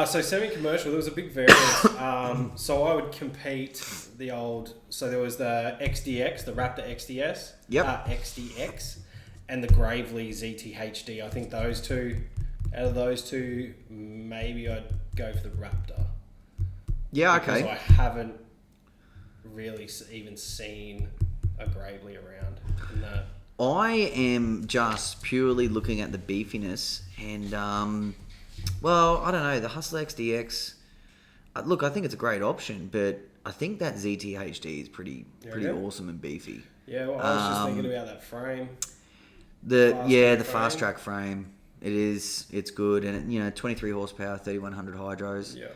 So semi-commercial, there was a big variance. So I would compete the old. So there was the XDX, the Raptor XDS, Yep. XDX, and the Gravely ZTHD. I think those two. Out of those two, maybe I'd go for the Raptor. Yeah. Because Okay. I haven't really even seen a Gravely around. In that. I am just purely looking at the beefiness and. Well, I don't know. The Hustler XDX. Look, I think it's a great option, but I think that ZTHD is pretty awesome and beefy. Yeah, well, I was just thinking about that frame. The fast track frame. It is. It's good, and 23 horsepower, 3100 hydros. Yeah.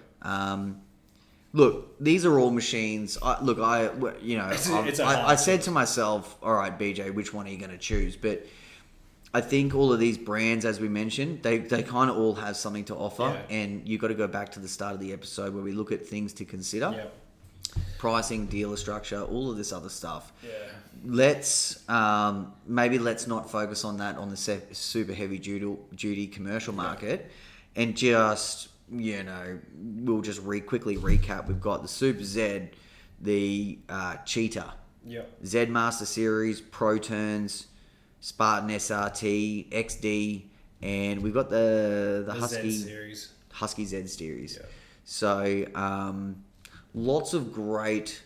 Look, these are all machines. I said to myself, all right, BJ, which one are you going to choose? But I think all of these brands, as we mentioned, they kind of all have something to offer, and you've got to go back to the start of the episode where we look at things to consider. Yeah. Pricing, dealer structure, all of this other stuff. Yeah. Let's not focus on that on the super heavy duty commercial market, and just we'll just quickly recap. We've got the Super Z, the Cheetah, Z Master Series, Pro Turns, Spartan SRT, XD, and we've got the Husky Z series. Husky Z series. Yeah. So lots of great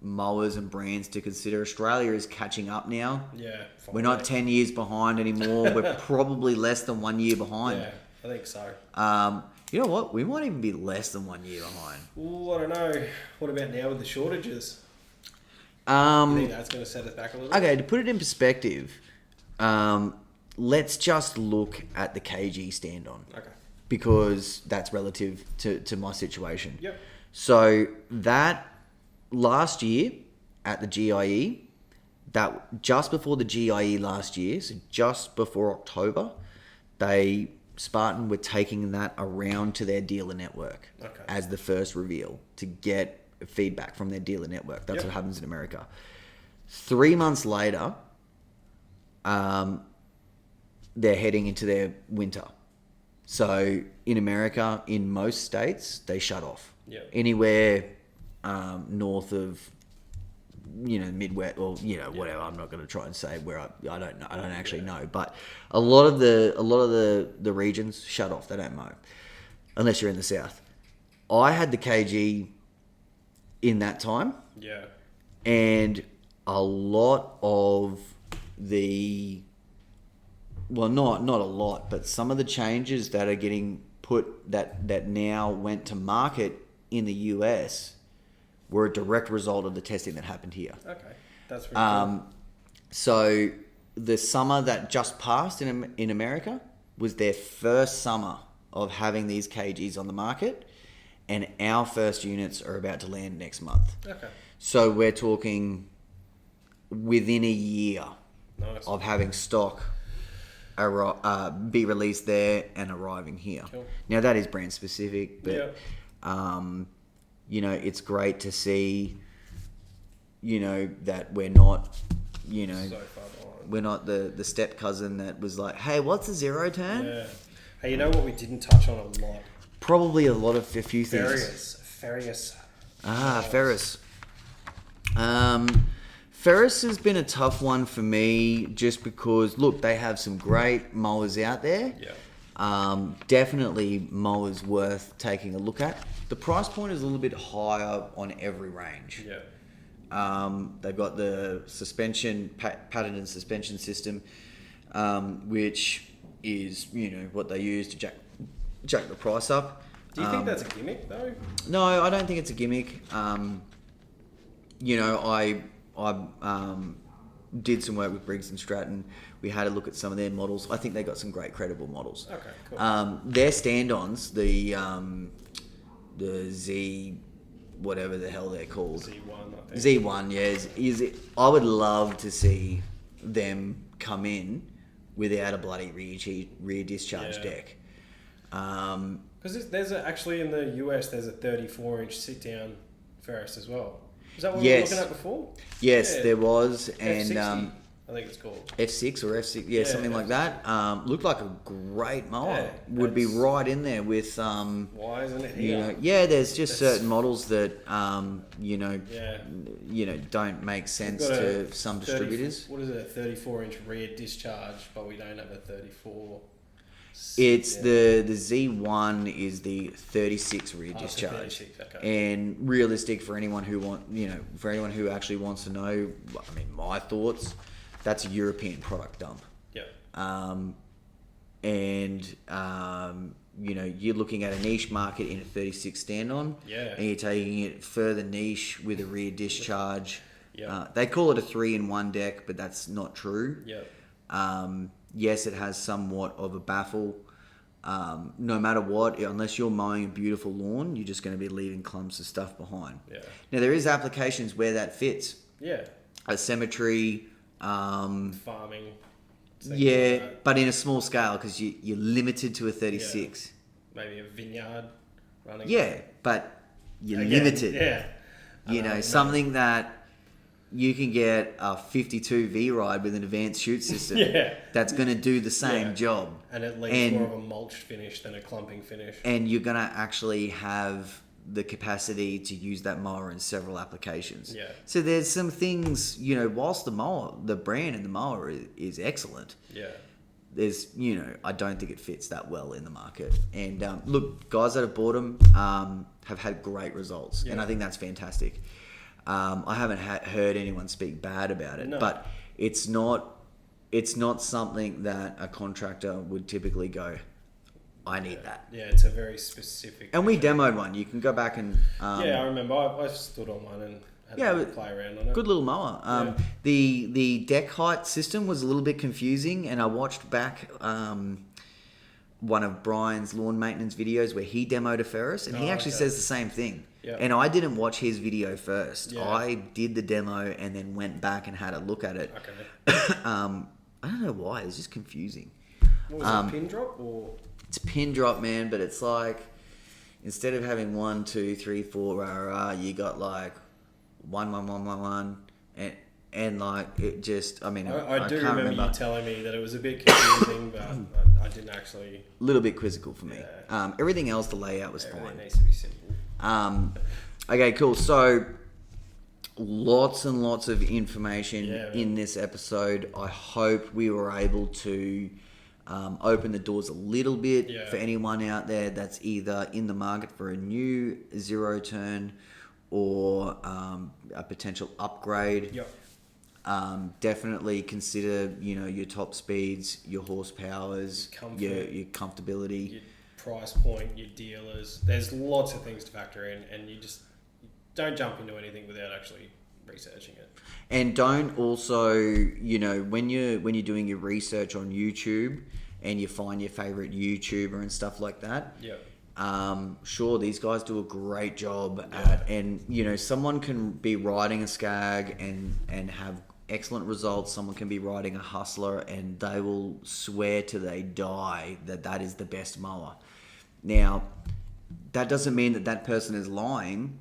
mowers and brands to consider. Australia is catching up now. Yeah. We're not 10 years behind anymore. We're probably less than 1 year behind. Yeah, I think so. You know what? We might even be less than 1 year behind. Ooh, I don't know. What about now with the shortages? You think that's going to set us back a little Okay, to put it in perspective, let's just look at the KG stand-on. Okay. Because that's relative to my situation. Yep. So that last year at the GIE, that just before the GIE last year, so just before October, Spartan were taking that around to their dealer network as the first reveal to get feedback from their dealer network. That's what happens in America. 3 months later, they're heading into their winter. So in America, in most states, they shut off. Yep. Anywhere north of Midwest or whatever. I'm not going to try and say where I don't actually know, but a lot of the regions shut off. They don't mow unless you're in the south. I had the KG in that time, and a lot of the not a lot, but some of the changes that are getting put that now went to market in the US were a direct result of the testing that happened here. Okay, that's really cool. So the summer that just passed in America was their first summer of having these KGs on the market, and our first units are about to land next month. Okay. So we're talking within a year of having stock be released there and arriving here. Cool. Now that is brand specific, but it's great to see, that we're not, so far behind. we're not the step cousin that was like, hey, what's a zero turn? Yeah. Hey, you know what we didn't touch on a lot? Probably a few things. Ferris. Ferris. Ferris has been a tough one for me just because, look, they have some great mowers out there. Yeah. Definitely mowers worth taking a look at. The price point is a little bit higher on every range. Yeah. They've got the suspension, patented suspension system, which is, what they use to jack the price up. Do you think that's a gimmick, though? No, I don't think it's a gimmick. I did some work with Briggs and Stratton. We had a look at some of their models. I think they got some great credible models. Okay, cool. Their stand-ons, the Z, whatever the hell they're called. Z1, I think. Z1, yeah. I would love to see them come in without a bloody rear discharge deck. Because there's actually in the US, there's a 34-inch sit-down Ferris as well. Is that what Yes. we were looking at before? Yes, Yeah. there was, F60, and I think it's called. F6 or F6, Yeah, something like that. Looked like a great mower. Yeah, Would be that's- right in there with, Why isn't it here? there's just That's- certain models that, Yeah. don't make sense We've got to a some 30 distributors. What is it? A 34-inch rear discharge, but we don't have a 34. It's Yeah. the Z1 is the 36 rear Oh, it's a discharge, 36, okay. and realistic for anyone who for anyone who actually wants to know. I mean, my thoughts. That's a European product dump. Yeah. You're looking at a niche market in a 36 stand-on, Yeah. and you're taking it further niche with a rear discharge. Yeah. They call it a 3-in-1 deck, but that's not true. Yeah. Yes, it has somewhat of a baffle. No matter what, unless you're mowing a beautiful lawn, you're just going to be leaving clumps of stuff behind. Yeah. Now, there is applications where that fits. Yeah. A cemetery, Farming. yeah, Like that. but in a small scale because you're limited to a 36. Maybe a vineyard running. Yeah, but you're Again, limited. Yeah. Something that you can get a 52 V ride with an advanced chute system. Yeah. That's going to do the same Yeah. job. And it leaves more of a mulched finish than a clumping finish. And you're going to actually have the capacity to use that mower in several applications. Yeah. So there's some things, whilst the brand and the mower is excellent, Yeah. there's, I don't think it fits that well in the market. And look, guys that have bought them have had great results, and Yeah. I think that's fantastic. I haven't heard anyone speak bad about it, No. but it's not something that a contractor would typically go, I need that. Yeah, it's a very specific. And we demoed one. You can go back and yeah, I remember. I stood on one and had Yeah, to but play around on it. good little mower. Yeah. The deck height system was a little bit confusing, and I watched back one of Brian's lawn maintenance videos where he demoed a Ferris, and he Oh, actually okay. says the same thing. Yeah. And I didn't watch his video first. Yeah. I did the demo and then went back and had a look at it. Okay. I don't know why. It's just confusing. What was it, pin drop or? It's a pin drop, man, but it's like instead of having 1, 2, 3, 4, rah, rah, you got like 1, 1, 1, 1, 1, and like it just. I mean, I do can't remember you telling me that it was a bit confusing, but I didn't actually. A little bit quizzical for me. Yeah. Everything else, the layout was Everything fine. needs to be simple. Okay, cool. So lots and lots of information Yeah, in this episode. I hope we were able to open the doors a little bit for anyone out there that's either in the market for a new zero turn or a potential upgrade. Yep. Definitely consider, your top speeds, your horsepowers, Comfort. your comfortability. Your price point, your dealers. There's lots of things to factor in, and you just don't jump into anything without actually researching it. And don't also, when you're doing your research on YouTube and you find your favorite YouTuber and stuff like that. Yeah. Sure, these guys do a great job at, and someone can be riding a Skag and have excellent results. Someone can be riding a Hustler and they will swear till they die that is the best mower. Now, that doesn't mean that person is lying.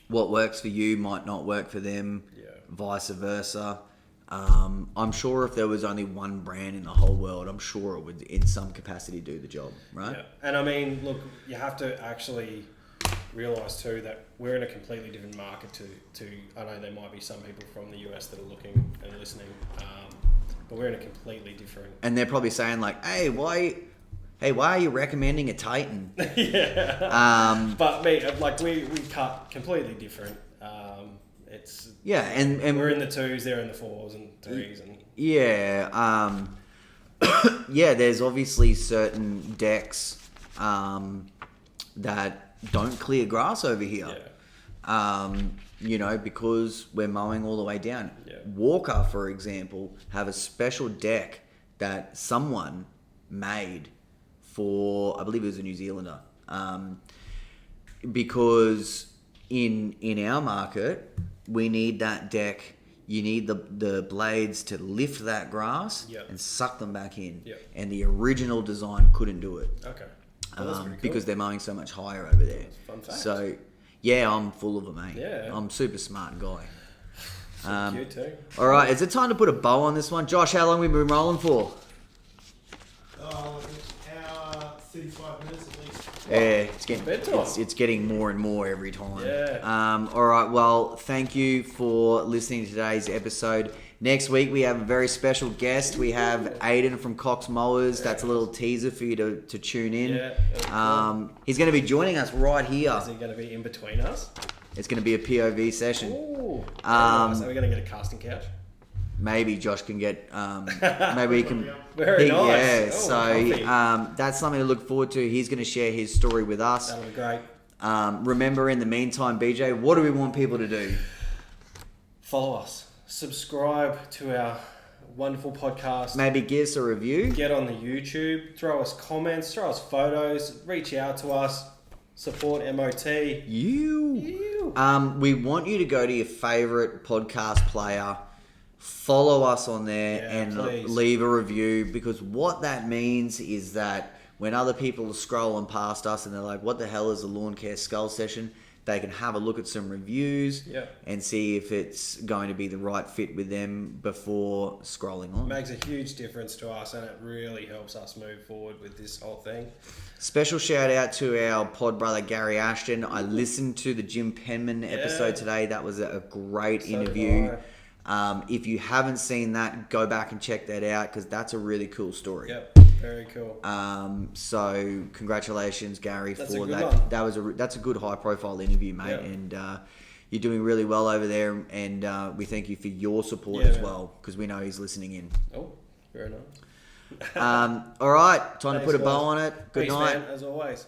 What works for you might not work for them, vice versa. I'm sure if there was only one brand in the whole world, I'm sure it would in some capacity do the job, right? Yeah. And I mean, look, you have to actually realise too that we're in a completely different market to I know there might be some people from the US that are looking and listening, but we're in a completely different... And they're probably saying like, hey, why are you recommending a Titan? Yeah. But we cut completely different. It's... Yeah, and we're in the 2s, they're in the 4s and 3s. And yeah, there's obviously certain decks that don't clear grass over here. Because we're mowing all the way down. Yeah. Walker, for example, have a special deck that someone made for, I believe it was a New Zealander, because in our market we need that deck. You need the blades to lift that grass and suck them back in. And the original design couldn't do it. Okay. Well, that's pretty cool. Because they're mowing so much higher over there. Fun fact. So, yeah, I'm full of it, mate. Yeah. I'm a super smart guy. Cute too. All right, is it time to put a bow on this one? Josh, how long have we been rolling for? An hour, 35 minutes at least. Yeah, it's getting more and more every time. Yeah. All right, well, thank you for listening to today's episode. Next week, we have a very special guest. We have Aiden from Cox Mowers. That's a little teaser for you to tune in. Yeah. Cool. He's going to be joining us right here. Is he going to be in between us? It's going to be a POV session. Ooh. Nice. Are we going to get a casting couch? Maybe Josh can get, maybe he can... Very nice. Yeah, Oh, so that's something to look forward to. He's going to share his story with us. That'll be great. Remember, in the meantime, BJ, what do we want people to do? Follow us. Subscribe to our wonderful podcast. Maybe give us a review. Get on the YouTube. Throw us comments. Throw us photos. Reach out to us. Support MOT. You. We want you to go to your favourite podcast player. Follow us on there and please. Leave a review, because what that means is that when other people are scrolling past us and they're like, what the hell is a lawn care skull session? They can have a look at some reviews and see if it's going to be the right fit with them before scrolling on. It makes a huge difference to us, and it really helps us move forward with this whole thing. Special shout out to our pod brother Gary Ashton. I listened to the Jim Penman episode today. That was a great interview. If you haven't seen that, go back and check that out, because that's a really cool story. Yep, very cool. So congratulations, Gary, That's for a good that. one. That's a good high profile interview, mate, and you're doing really well over there. And we thank you for your support as well, because we know he's listening in. Oh, very nice. All right, time to Thanks, put a bow guys. on it. Good Peace, night. man, as always.